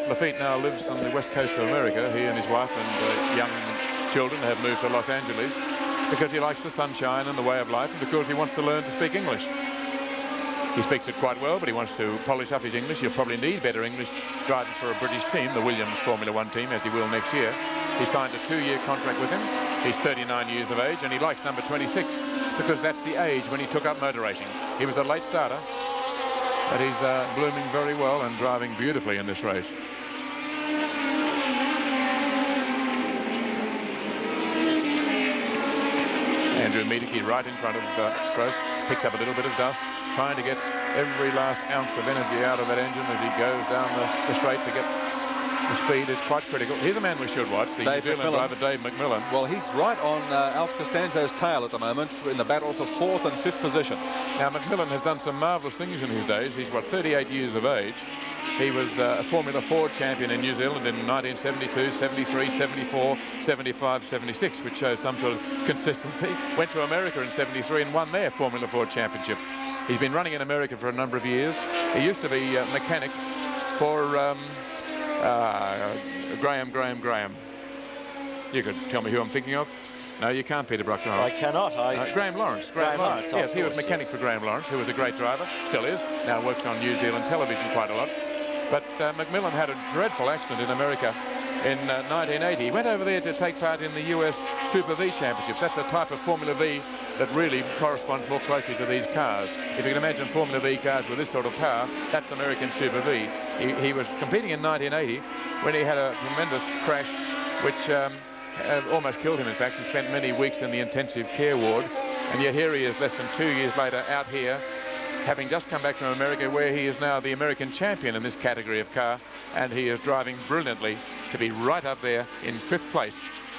Lafitte now lives on the west coast of America. He and his wife and young children have moved to Los Angeles because he likes the sunshine and the way of life, and because he wants to learn to speak English. He speaks it quite well, but he wants to polish up his English. He'll probably need better English driving for a British team, the Williams Formula 1 team, as he will next year. He signed a 2-year contract with him. He's 39 years of age, and he likes number 26 because that's the age when he took up motor racing. He was a late starter, but he's blooming very well and driving beautifully in this race. Andrew Medicke right in front of Prost, picks up a little bit of dust, trying to get every last ounce of energy out of that engine as he goes down the straight to get The speed is quite critical. Here's a man we should watch, the New Zealand driver, Dave McMillan. Well, he's right on Alf Costanzo's tail at the moment in the battle for 4th and 5th position. Now, McMillan has done some marvellous things in his days. He's, what, 38 years of age. He was a Formula 4 champion in New Zealand in 1972, 73, 74, 75, 76, which shows some sort of consistency. Went to America in 73 and won their Formula 4 championship. He's been running in America for a number of years. He used to be a mechanic for Graham. You could tell me who I'm thinking of. No, you can't, Peter Bruckner. I cannot. Graham Lawrence. Graham Lawrence. Yes, he was mechanic for Graham Lawrence, who was a great driver, still is. Now works on New Zealand television quite a lot. But McMillan had a dreadful accident in America in 1980. He went over there to take part in the US Super V Championships. That's a type of Formula V that really corresponds more closely to these cars. If you can imagine Formula V cars with this sort of power, that's American Super V. He was competing in 1980 when he had a tremendous crash which almost killed him. In fact, he spent many weeks in the intensive care ward, and yet here he is less than 2 years later out here, having just come back from America, where he is now the American champion in this category of car, and he is driving brilliantly to be right up there in 5th place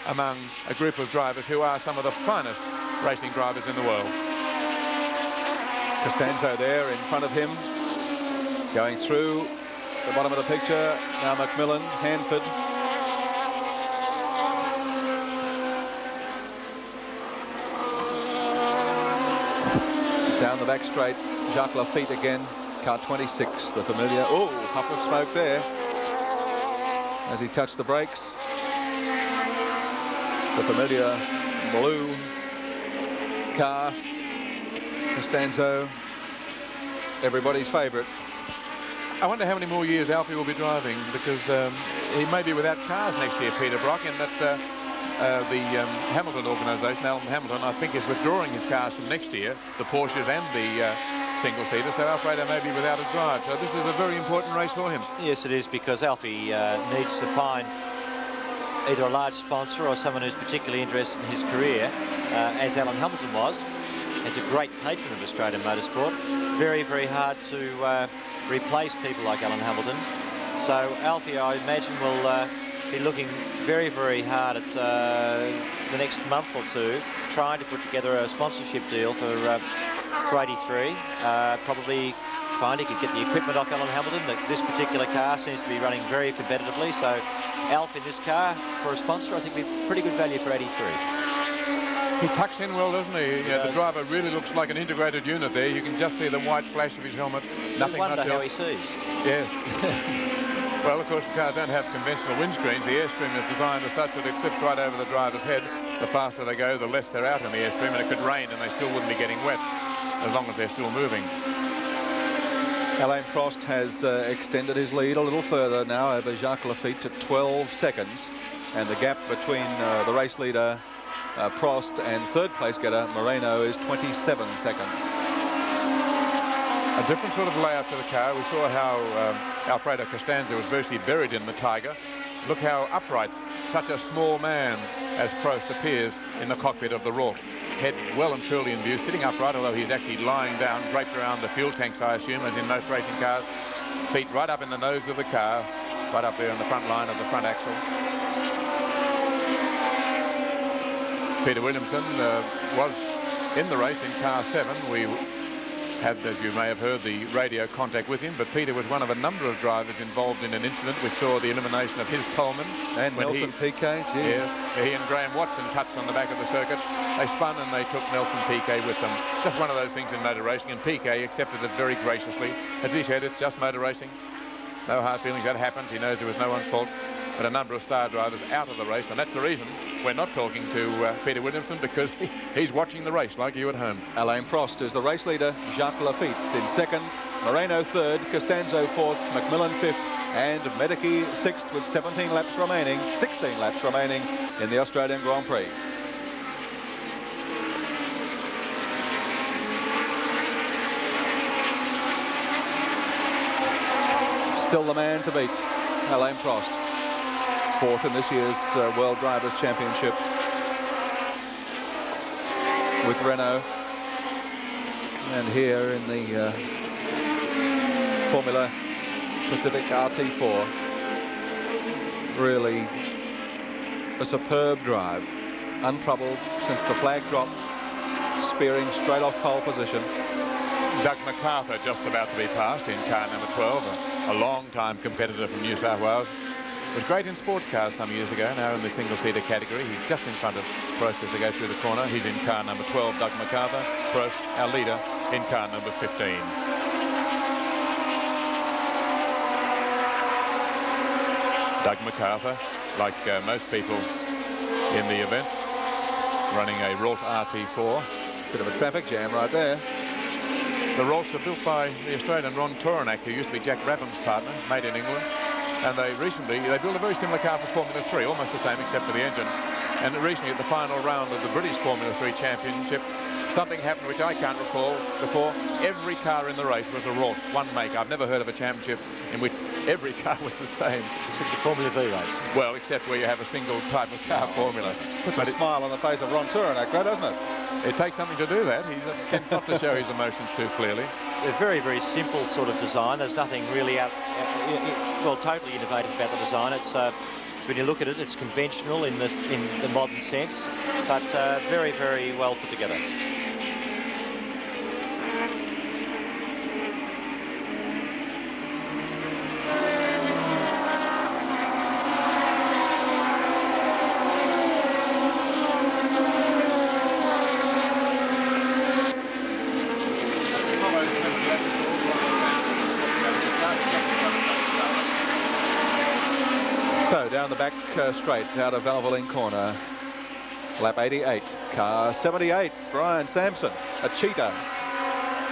among a group of drivers who are some of the finest racing drivers in the world. Costanzo there in front of him, going through the bottom of the picture. Now McMillan, Hanford. Down the back straight, Jacques Lafitte again, car 26, the familiar. Oh, puff of smoke there as he touched the brakes. The familiar blue car, Costanzo, everybody's favourite. I wonder how many more years Alfie will be driving, because he may be without cars next year, Peter Brock, in that the Hamilton organisation, Alan Hamilton, I think is withdrawing his cars from next year, the Porsches and the single-seater, so Alfredo may be without a drive. So this is a very important race for him. Yes, it is, because Alfie needs to find either a large sponsor or someone who's particularly interested in his career, as Alan Hamilton was. He's a great patron of Australian motorsport. Very, very hard to replace people like Alan Hamilton. So Alfie, I imagine, will be looking very, very hard at the next month or two, trying to put together a sponsorship deal for 83. Probably find he could get the equipment off Alan Hamilton. This particular car seems to be running very competitively, so Alf in this car for a sponsor, I think, would be pretty good value for 83. He tucks in well, doesn't he? Yeah, the driver really looks like an integrated unit there. You can just see the white flash of his helmet. Nothing much else. Wonder how he sees. Yes. Well, of course, the cars don't have conventional windscreens. The airstream is designed as such that it slips right over the driver's head. The faster they go, the less they're out in the airstream, and it could rain and they still wouldn't be getting wet as long as they're still moving. Alain Prost has extended his lead a little further now over Jacques Lafitte to 12 seconds, and the gap between the race leader Prost and third place getter Moreno is 27 seconds. A different sort of layout to the car. We saw how Alfredo Costanzo was virtually buried in the Tiger. Look how upright such a small man as Prost appears in the cockpit of the Rort. Head well and truly in view, sitting upright, although he's actually lying down, draped around the fuel tanks, I assume, as in most racing cars. Feet right up in the nose of the car, right up there in the front line of the front axle. Peter Williamson was in the race in car 7. We had, as you may have heard, the radio contact with him, but Peter was one of a number of drivers involved in an incident which saw the elimination of his Tolman. And Nelson Piquet, gee. Yes, he and Graham Watson touched on the back of the circuit. They spun and they took Nelson Piquet with them. Just one of those things in motor racing, and Piquet accepted it very graciously. As he said, it's just motor racing. No hard feelings, that happens. He knows it was no one's fault. But a number of star drivers out of the race, and that's the reason we're not talking to Peter Williamson, because he's watching the race like you at home. Alain Prost is the race leader, Jacques Lafitte in second, Moreno third, Costanzo fourth, McMillan fifth, and Medicki sixth with 16 laps remaining in the Australian Grand Prix. Still the man to beat, Alain Prost. Fourth in this year's World Drivers' Championship with Renault, and here in the Formula Pacific RT4. Really a superb drive. Untroubled since the flag drop. Spearing straight off pole position. Doug MacArthur just about to be passed in car number 12, a long-time competitor from New South Wales. Was great in sports cars some years ago, now in the single-seater category. He's just in front of Prost as they go through the corner. He's in car number 12, Doug MacArthur. Prost, our leader, in car number 15. Doug MacArthur, like most people in the event, running a Rolls RT4. Bit of a traffic jam right there. The Rolls are built by the Australian Ron Toranak, who used to be Jack Brabham's partner, made in England. And they built a very similar car for Formula 3, almost the same except for the engine. And recently at the final round of the British Formula 3 Championship, something happened which I can't recall before. Every car in the race was a Rolls, one make. I've never heard of a championship in which every car was the same. Except the Formula V race. Well, except where you have a single type of car formula. Puts a smile on the face of Ron Toranak, doesn't it? It takes something to do that. He tends not to show his emotions too clearly. A very, very simple sort of design. There's nothing really totally innovative about the design. It's when you look at it, it's conventional in the modern sense, but very, very well put together. So down the back straight out of Valvoline corner. Lap 88, car 78, Brian Sampson, a cheater.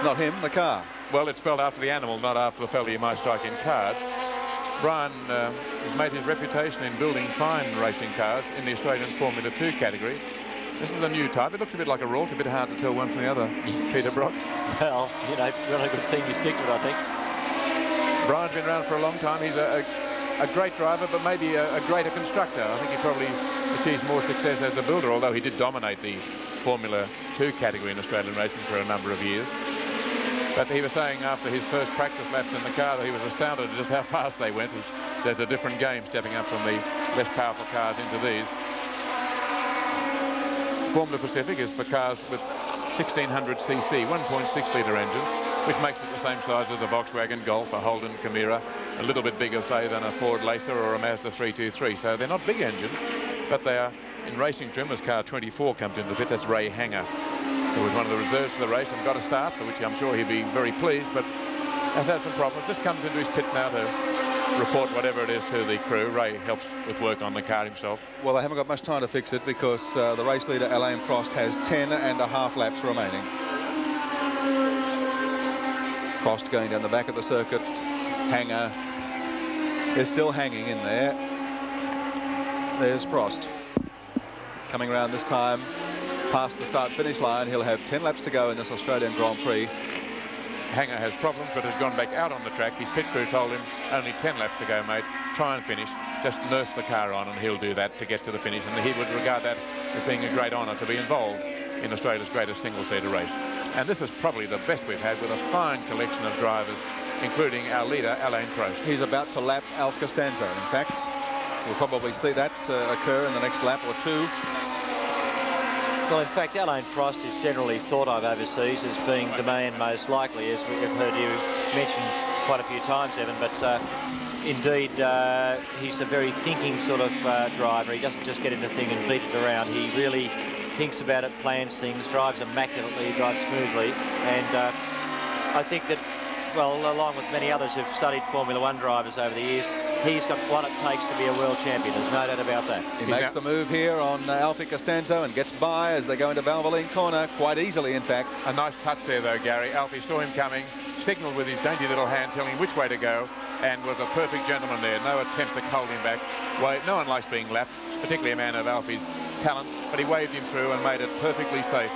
Not him, the car. Well, it's spelled after the animal, not after the fella you might strike in cards. Brian has made his reputation in building fine racing cars in the Australian Formula 2 category. This is a new type. It looks a bit like a Rolls, a bit hard to tell one from the other. Peter Brock. Well, you know, really good thing you stick with, I think. Brian's been around for a long time. He's a great driver, but maybe a greater constructor. I think he probably achieves more success as a builder, although he did dominate the Formula 2 category in Australian racing for a number of years. But he was saying after his first practice laps in the car that he was astounded at just how fast they went. He says a different game stepping up from the less powerful cars into these. Formula Pacific is for cars with 1600cc, 1.6-litre engines, which makes it the same size as a Volkswagen Golf, a Holden Chimera, a little bit bigger, say, than a Ford Lacer or a Mazda 323. So they're not big engines, but they are in racing trim as car 24 comes into the pit. That's Ray Hanger, who was one of the reserves for the race and got a start, for which I'm sure he'll be very pleased, but has had some problems. Just comes into his pits now to report whatever it is to the crew. Ray helps with work on the car himself. Well, they haven't got much time to fix it because the race leader, Alain Prost, has 10.5 laps remaining. Prost going down the back of the circuit. Hanger is still hanging in there. There's Prost. Coming around this time, past the start-finish line. He'll have 10 laps to go in this Australian Grand Prix. Hanger has problems, but has gone back out on the track. His pit crew told him, only 10 laps to go, mate. Try and finish. Just nurse the car on, and he'll do that to get to the finish. And he would regard that as being a great honour to be involved in Australia's greatest single-seater race. And this is probably the best we've had, with a fine collection of drivers, including our leader, Alain Prost. He's about to lap Alf Costanzo. In fact, we'll probably see that occur in the next lap or two. Well, in fact, Alain Prost is generally thought of overseas as being the man most likely, as we've heard you mention quite a few times, Evan. But indeed, he's a very thinking sort of driver. He doesn't just get into a thing and beat it around. He really thinks about it, plans things, drives immaculately, drives smoothly. And I think that, well, along with many others who've studied Formula 1 drivers over the years, he's got what it takes to be a world champion. There's no doubt about that. He makes the move here on Alfie Costanzo and gets by as they go into Valvoline corner, quite easily, in fact. A nice touch there, though, Gary. Alfie saw him coming, signalled with his dainty little hand, telling him which way to go, and was a perfect gentleman there. No attempt to hold him back. No one likes being lapped, particularly a man of Alfie's talent, but he waved him through and made it perfectly safe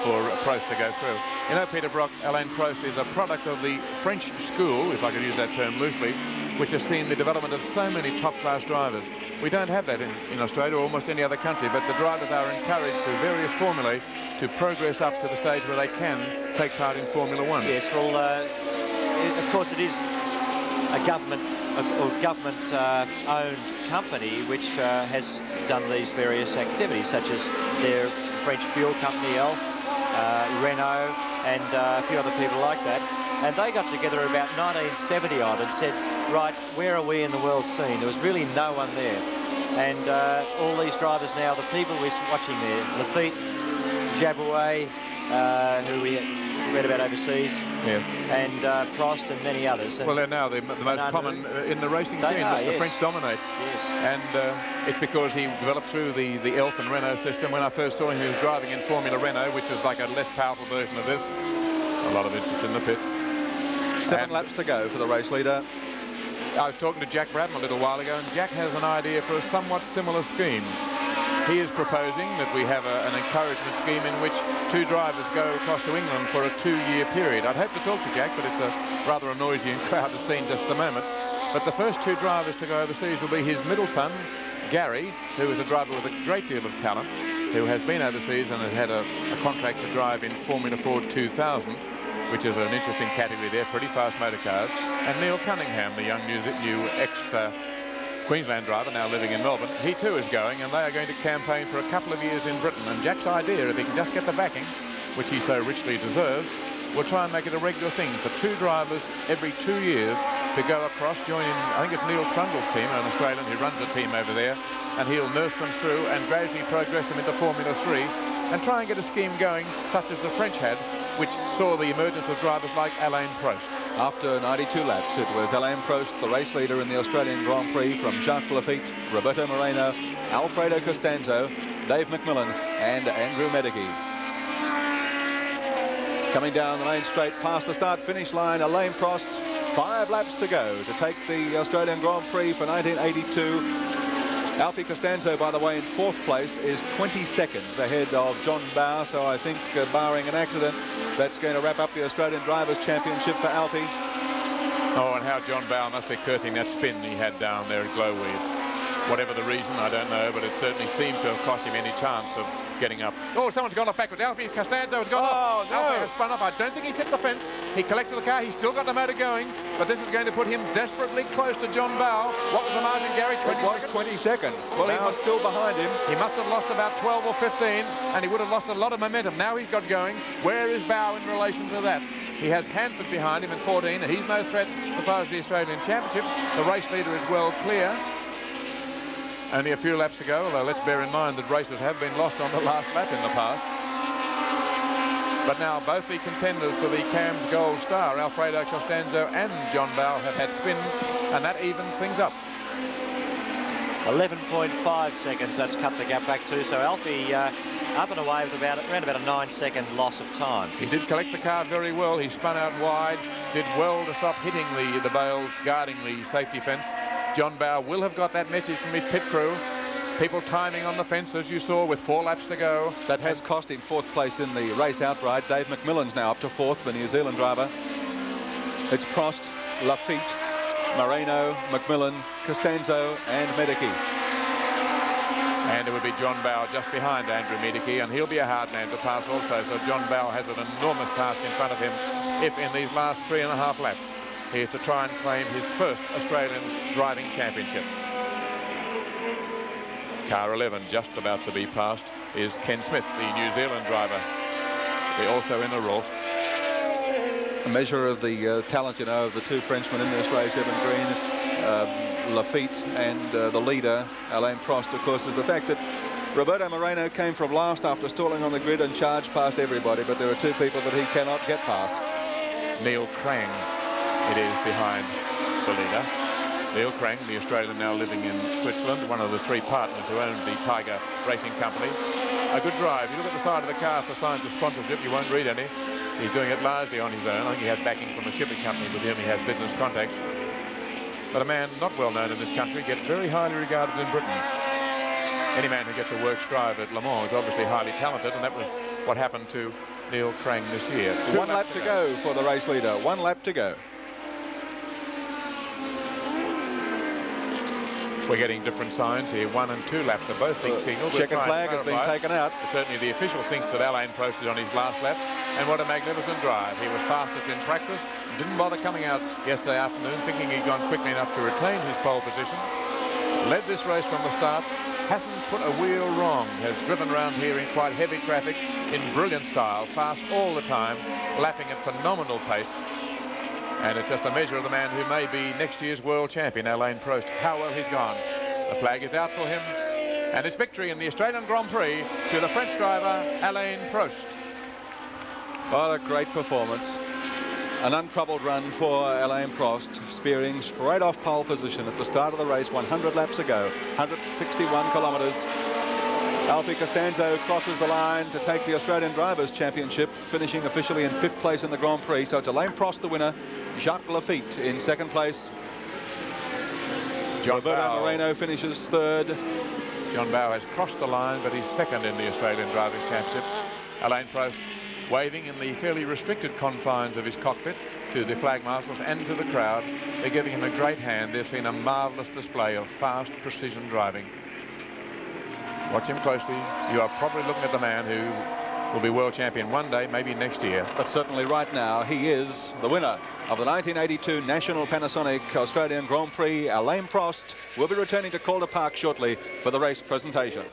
for Prost to go through. You know, Peter Brock, Alain Prost is a product of the French school, if I could use that term loosely, which has seen the development of so many top-class drivers. We don't have that in Australia or almost any other country, but the drivers are encouraged through various formulae to progress up to the stage where they can take part in Formula 1. Yes, well, of course it is a government-owned company which has done these various activities, such as their French fuel company, Elf, Renault, and a few other people like that. And they got together about 1970 odd and said, right, where are we in the world scene? There was really no one there. And all these drivers now, the people we're watching there, Lafitte, Jabouet, who we read about overseas, and Prost and many others. And well, they're now the most common in the racing scene that the French dominate. Yes. And it's because he developed through the Elf and Renault system. When I first saw him, he was driving in Formula Renault, which is like a less powerful version of this. A lot of it's in the pits. 7 laps to go for the race leader. I was talking to Jack Brabham a little while ago, and Jack has an idea for a somewhat similar scheme. He is proposing that we have an encouragement scheme in which 2 drivers go across to England for a 2-year period. I'd hope to talk to Jack, but it's rather a noisy and crowded scene just at the moment. But the first 2 drivers to go overseas will be his middle son, Gary, who is a driver with a great deal of talent, who has been overseas and has had a contract to drive in Formula Ford 2000, which is an interesting category there, pretty fast motor cars. And Neil Cunningham, the young new ex-Queensland driver, now living in Melbourne, he too is going, and they are going to campaign for a couple of years in Britain. And Jack's idea, if he can just get the backing, which he so richly deserves, will try and make it a regular thing for 2 drivers every 2 years to go across, join in, I think it's Neil Trundle's team, an Australian who runs the team over there, and he'll nurse them through and gradually progress them into Formula 3 and try and get a scheme going such as the French had, which saw the emergence of drivers like Alain Prost. After 92 laps, it was Alain Prost, the race leader in the Australian Grand Prix, from Jacques Lafitte, Roberto Moreno, Alfredo Costanzo, Dave McMillan and Andrew Medicki. Coming down the main straight past the start-finish line, Alain Prost, 5 laps to go to take the Australian Grand Prix for 1982. Alfie Costanzo, by the way, in 4th place, is 20 seconds ahead of John Bowe, so I think, barring an accident, that's going to wrap up the Australian Drivers' Championship for Alfie. Oh, and how John Bowe must be cursing that spin he had down there at Glowweed. Whatever the reason, I don't know, but it certainly seems to have cost him any chance of getting up. Oh, someone's gone off backwards. Alfie Costanzo has gone off. No. Alfie has spun up. I don't think he's hit the fence. He collected the car. He's still got the motor going, but this is going to put him desperately close to John Bowe. What was the margin, Gary? 20 seconds? 20 seconds. Well, he was still behind him. He must have lost about 12 or 15, and he would have lost a lot of momentum. Now he's got going. Where is Bowe in relation to that? He has Hanford behind him in 14. He's no threat as far as the Australian Championship. The race leader is well clear. Only a few laps to go, although let's bear in mind that races have been lost on the last lap in the past. But now both the contenders for the CAMS Gold Star, Alfredo Costanzo and John Bowe, have had spins, and that evens things up. 11.5 seconds, that's cut the gap back too. So Alfie up and away with around about a 9-second loss of time. He did collect the car very well. He spun out wide, did well to stop hitting the bales, guarding the safety fence. John Bowe will have got that message from his pit crew. People timing on the fence, as you saw, with 4 laps to go. That has cost him 4th place in the race outright. Dave McMillan's now up to 4th, the New Zealand driver. It's Prost, Lafitte, Moreno, McMillan, Costanzo and Medicki. And it would be John Bowe just behind Andrew Medicki, and he'll be a hard man to pass also. So John Bowe has an enormous task in front of him if in these last 3.5 laps he is to try and claim his first Australian driving championship. Car 11 just about to be passed is Ken Smith, the New Zealand driver. They're also in a Rolt. A measure of the talent, you know, of the 2 Frenchmen in this race, Evan Green, Lafitte, and the leader, Alain Prost, of course, is the fact that Roberto Moreno came from last after stalling on the grid and charged past everybody, but there are 2 people that he cannot get past. Neil Krang, it is behind the leader. Neil Krang, the Australian now living in Switzerland, one of the 3 partners who own the Tiger Racing Company. A good drive. You look at the side of the car for signs of sponsorship, you won't read any. He's doing it largely on his own. I think he has backing from a shipping company with whom he has business contacts. But a man not well known in this country gets very highly regarded in Britain. Any man who gets a works drive at Le Mans is obviously highly talented, and that was what happened to Neil Krang this year. 1 lap to go for the race leader. 1 lap to go. We're getting different signs here. 1 and 2 laps are both being signalled. Checkered flag has been taken out. Certainly the official thinks that Alain Prost is on his last lap. And what a magnificent drive. He was fastest in practice. Didn't bother coming out yesterday afternoon, thinking he'd gone quickly enough to retain his pole position. led this race from the start, hasn't put a wheel wrong, has driven around here in quite heavy traffic in brilliant style, fast all the time, lapping at phenomenal pace. And it's just a measure of the man who may be next year's world champion, Alain Prost. How well he's gone. The flag is out for him. And it's victory in the Australian Grand Prix to the French driver, Alain Prost. What a great performance. An untroubled run for Alain Prost, spearing straight off pole position at the start of the race 100 laps ago, 161 kilometres. Alfie Costanzo crosses the line to take the Australian Drivers' Championship, finishing officially in 5th place in the Grand Prix. So it's Alain Prost the winner, Jacques Laffite in 2nd place. Roberto Moreno finishes 3rd. John Bowe has crossed the line, but he's 2nd in the Australian Drivers' Championship. Alain Prost waving in the fairly restricted confines of his cockpit to the flag marshals and to the crowd. They're giving him a great hand. They've seen a marvellous display of fast precision driving. Watch him closely. You are probably looking at the man who will be world champion one day, maybe next year. But certainly right now, he is the winner of the 1982 National Panasonic Australian Grand Prix. Alain Prost will be returning to Calder Park shortly for the race presentation.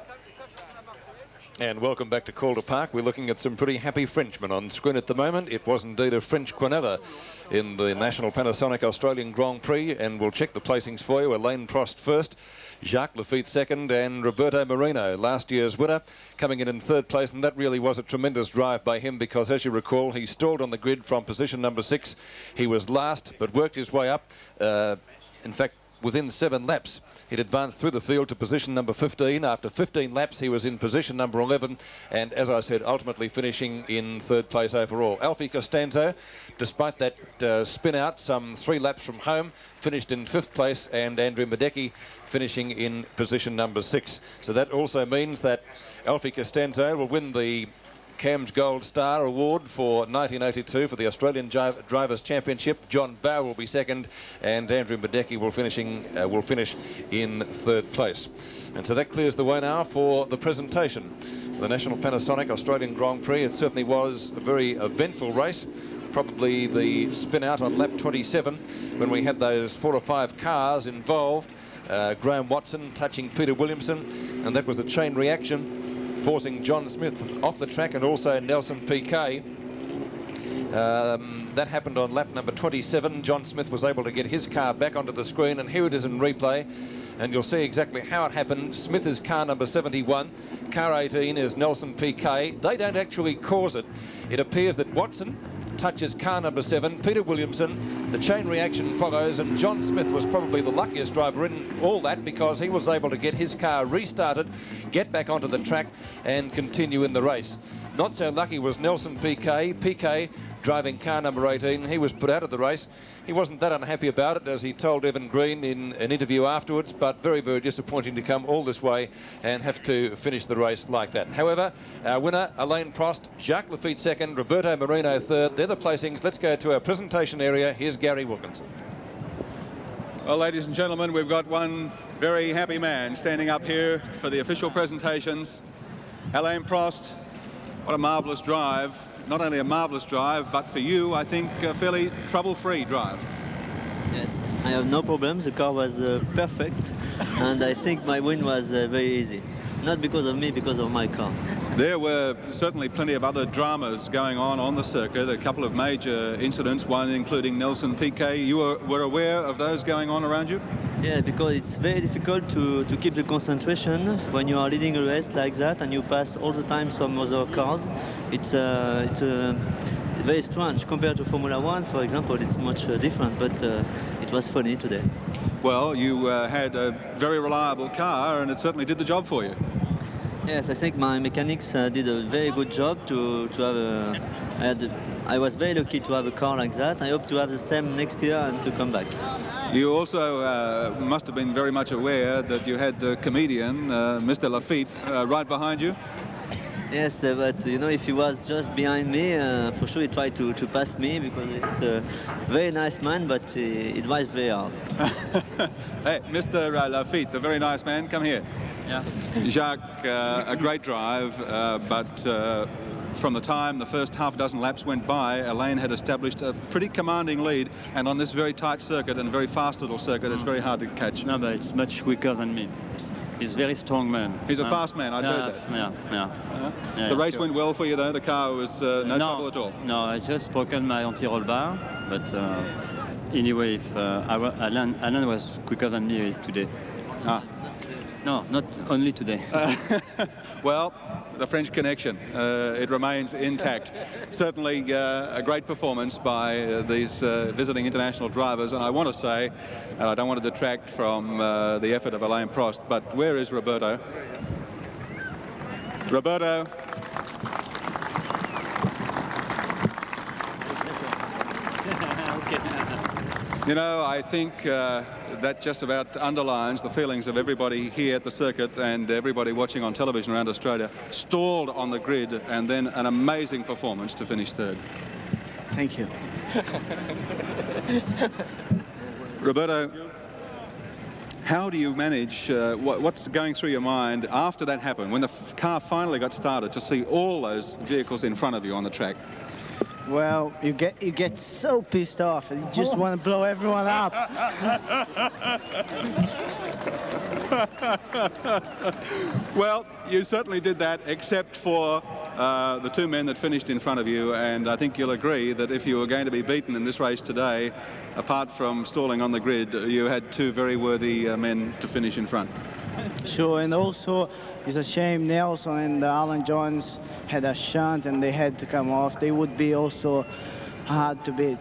And welcome back to Calder Park. We're looking at some pretty happy Frenchmen on screen at the moment. It was indeed a French Quinella in the National Panasonic Australian Grand Prix, and we'll check the placings for you. Alain Prost first, Jacques Laffite second, and Roberto Moreno, last year's winner, coming in 3rd place. And that really was a tremendous drive by him, because as you recall, he stalled on the grid from position number 6. He was last, but worked his way up. In fact, within 7 laps, he'd advanced through the field to position number 15. After 15 laps, he was in position number 11, and as I said, ultimately finishing in 3rd place overall. Alfie Costanzo, despite that spin out some 3 laps from home, finished in 5th place, and Andrew Madecki finishing in position number 6. So that also means that Alfie Costanzo will win the Cam's Gold Star Award for 1982 for the Australian Drivers' Championship. John Bowe will be 2nd, and Andrew Madecki will finish in 3rd place. And so that clears the way now for the presentation. The National Panasonic Australian Grand Prix. It certainly was a very eventful race. Probably the spin out on lap 27 when we had those 4 or 5 cars involved. Graham Watson touching Peter Williamson, and that was a chain reaction, forcing John Smith off the track, and also Nelson Piquet. That happened on lap number 27. John Smith was able to get his car back onto the screen, and here it is in replay, and you'll see exactly how it happened. Smith is car number 71, car 18 is Nelson Piquet. They don't actually cause it. It appears that Watson touches car number 7, Peter Williamson. The chain reaction follows, and John Smith was probably the luckiest driver in all that, because he was able to get his car restarted, get back onto the track, and continue in the race. Not so lucky was Nelson Piquet. Piquet driving car number 18. He was put out of the race. He wasn't that unhappy about it, as he told Evan Green in an interview afterwards, but very, very disappointing to come all this way and have to finish the race like that. However, our winner, Alain Prost, Jacques Laffite 2nd, Roberto Moreno 3rd. They're the placings. Let's go to our presentation area. Here's Gary Wilkinson. Well, ladies and gentlemen, we've got one very happy man standing up here for the official presentations. Alain Prost, what a marvellous drive. Not only a marvellous drive, but for you, I think, a fairly trouble-free drive. Yes, I have no problems. The car was perfect, and I think my win was very easy. Not because of me, because of my car. There were certainly plenty of other dramas going on the circuit, a couple of major incidents, one including Nelson Piquet. You were aware of those going on around you? Yeah, because it's very difficult to keep the concentration when you are leading a race like that and you pass all the time some other cars. It's very strange compared to Formula One, for example. It's much different, but it was funny today. Well, you had a very reliable car, and it certainly did the job for you. Yes, I think my mechanics did a very good job to have I was very lucky to have a car like that. I hope to have the same next year and to come back. You also must have been very much aware that you had the comedian, Mr. Laffite, right behind you. Yes, but you know, if he was just behind me, for sure he tried to pass me, because it's a very nice man, but it was very hard. Hey, Mr. Laffite, the very nice man, come here. Yeah. Jacques, a great drive, but from the time the first half a dozen laps went by, Alain had established a pretty commanding lead, and on this very tight circuit and very fast little circuit, it's very hard to catch. No, but it's much quicker than me. He's a very strong man. He's a fast man, I'd heard that. Yeah, the race sure. went well for you, though? The car was no trouble at all? No, I just broken my anti-roll bar, but anyway, if Alain was quicker than me today. No, not only today. Well, the French connection, it remains intact. Certainly a great performance by these visiting international drivers, and I want to say, and I don't want to detract from the effort of Alain Prost, but where is Roberto? Roberto. You know, I think that just about underlines the feelings of everybody here at the circuit and everybody watching on television around Australia. Stalled on the grid and then an amazing performance to finish third. Thank you. Roberto, how do you manage, what's going through your mind after that happened, when the car finally got started, to see all those vehicles in front of you on the track? Well, you get so pissed off and you just want to blow everyone up. Well, you certainly did that, except for the two men that finished in front of you, and I think you'll agree that if you were going to be beaten in this race today, apart from stalling on the grid, you had two very worthy men to finish in front. Sure, and also it's a shame Nelson and Alan Jones had a shunt and they had to come off. They would be also hard to beat.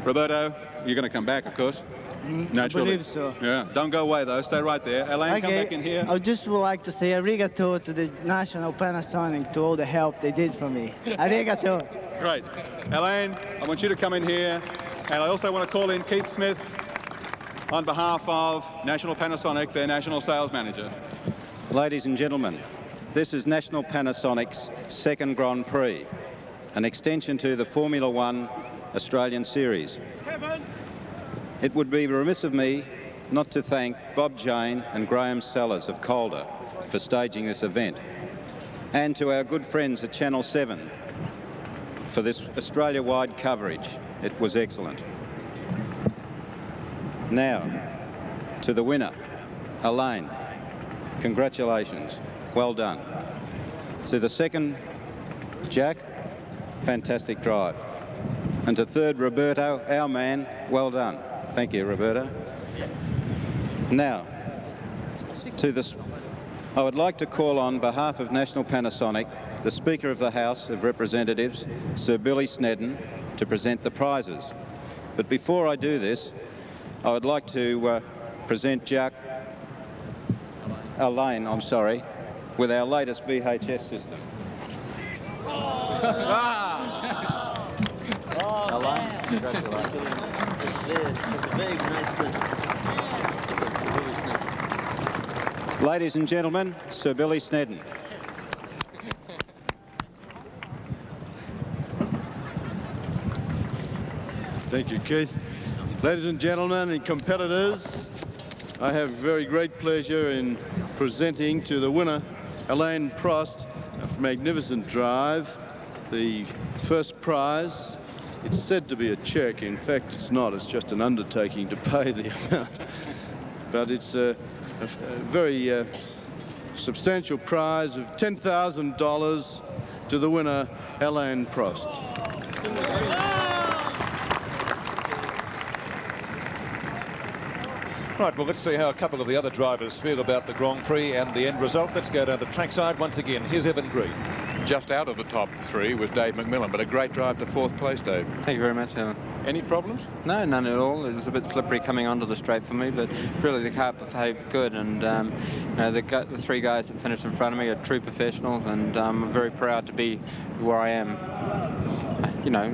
Roberto, you're going to come back, of course. Naturally. I believe so. Yeah, don't go away though, stay right there. Alain, come back in here. I just would like to say arigato to the National Panasonic, to all the help they did for me. Arigato. Great. Alain, I want you to come in here, and I also want to call in Keith Smith on behalf of National Panasonic, their National Sales Manager. Ladies and gentlemen, this is National Panasonic's second Grand Prix, an extension to the Formula One Australian Series. It would be remiss of me not to thank Bob Jane and Graham Sellers of Calder for staging this event, and to our good friends at Channel 7 for this Australia-wide coverage. It was excellent. Now, to the winner, Alain. Congratulations. Well done. To the second, Jack. Fantastic drive. And to third, Roberto, our man. Well done. Thank you, Roberto. Now, to this, I would like to call on behalf of National Panasonic, the Speaker of the House of Representatives, Sir Billy Snedden, to present the prizes. But before I do this, I would like to present Alain, I'm sorry, with our latest VHS system. Alain, congratulations. It's a very nice present. Ladies and gentlemen, Sir Billy Snedden. Thank you, Keith. Ladies and gentlemen and competitors, I have very great pleasure in presenting to the winner, Alain Prost, a magnificent drive, the first prize. It's said to be a check. In fact, it's not. It's just an undertaking to pay the amount. But it's a very substantial prize of $10,000 to the winner, Alain Prost. Right, well, let's see how a couple of the other drivers feel about the Grand Prix and the end result. Let's go down to trackside once again. Here's Evan Green. Just out of the top three was Dave McMillan, but a great drive to fourth place, Dave. Thank you very much, Alan. Any problems? No, none at all. It was a bit slippery coming onto the straight for me, but really the car behaved good, and you know, the three guys that finished in front of me are true professionals, and I'm very proud to be where I am. You know,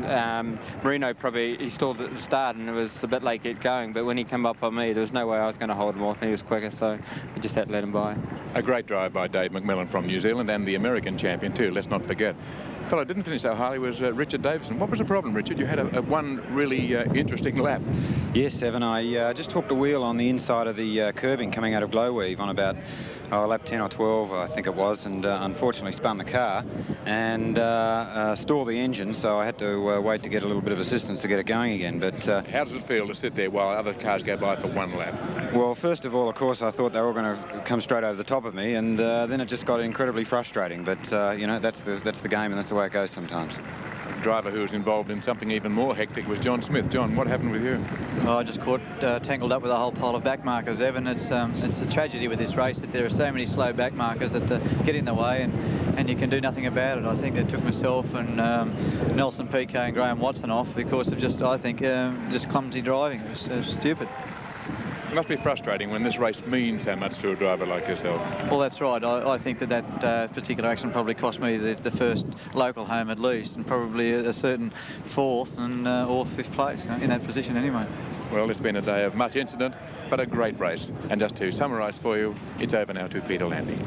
Marino he stalled at the start and it was a bit late get going, but when he came up on me, there was no way I was going to hold him off, and he was quicker, so I just had to let him by. A great drive by Dave McMillan from New Zealand, and the American champion too, let's not forget. Fellow didn't finish so highly was Richard Davison. What was the problem, Richard? You had one really interesting lap. Yes, Evan, I just took the wheel on the inside of the curbing coming out of Glowweave on about lap 10 or 12, I think it was, and unfortunately spun the car and stalled the engine, so I had to wait to get a little bit of assistance to get it going again. But how does it feel to sit there while other cars go by for one lap? Well, first of all, of course, I thought they were going to come straight over the top of me, and then it just got incredibly frustrating. But you know, that's the game, and that's the way it goes sometimes. Driver who was involved in something even more hectic was John Smith. John, what happened with you? Oh, I just caught tangled up with a whole pile of back markers, Evan. It's a tragedy with this race that there are so many slow back markers that get in the way, and you can do nothing about it. I think they took myself and Nelson Piquet and Graham Watson off because of just, I think, just clumsy driving. It was stupid. It must be frustrating when this race means so much to a driver like yourself. Well, that's right. I think that particular accident probably cost me the first local home at least, and probably a certain fourth and or fifth place in that position anyway. Well, it's been a day of much incident, but a great race. And just to summarise for you, it's over now to Peter Landy.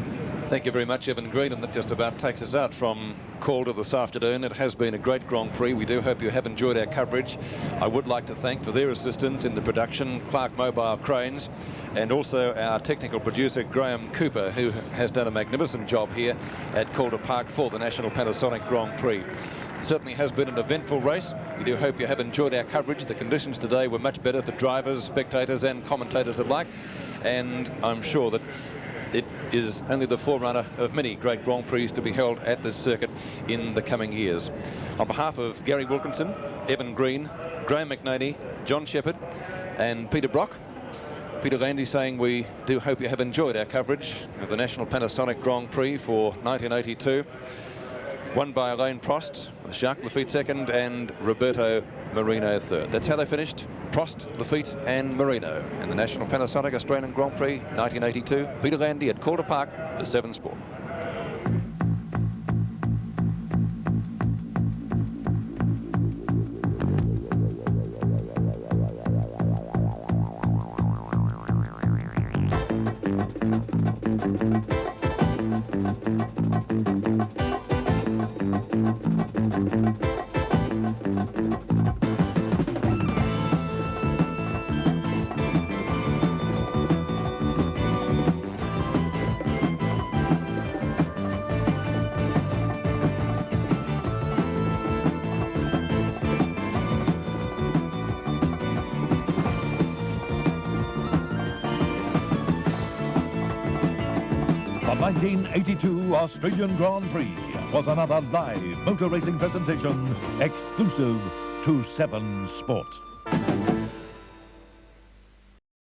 Thank you very much, Evan Green, and that just about takes us out from Calder this afternoon. It has been a great Grand Prix. We do hope you have enjoyed our coverage. I would like to thank, for their assistance in the production, Clark Mobile Cranes, and also our technical producer, Graham Cooper, who has done a magnificent job here at Calder Park for the National Panasonic Grand Prix. It certainly has been an eventful race. We do hope you have enjoyed our coverage. The conditions today were much better for drivers, spectators and commentators alike, and I'm sure that it is only the forerunner of many great Grand Prix to be held at this circuit in the coming years. On behalf of Gary Wilkinson, Evan Green, Graham McNaney, John Shepherd and Peter Brock, Peter Landy saying we do hope you have enjoyed our coverage of the National Panasonic Grand Prix for 1982. Won by Alain Prost, Jacques Lafitte second and Roberto Marino third. That's how they finished. Prost, Lafitte and Marino in the National Panasonic Australian Grand Prix 1982. Peter Landy at Calder Park for 7 Sport. The 1982 Australian Grand Prix was another live motor racing presentation exclusive to 7 Sport.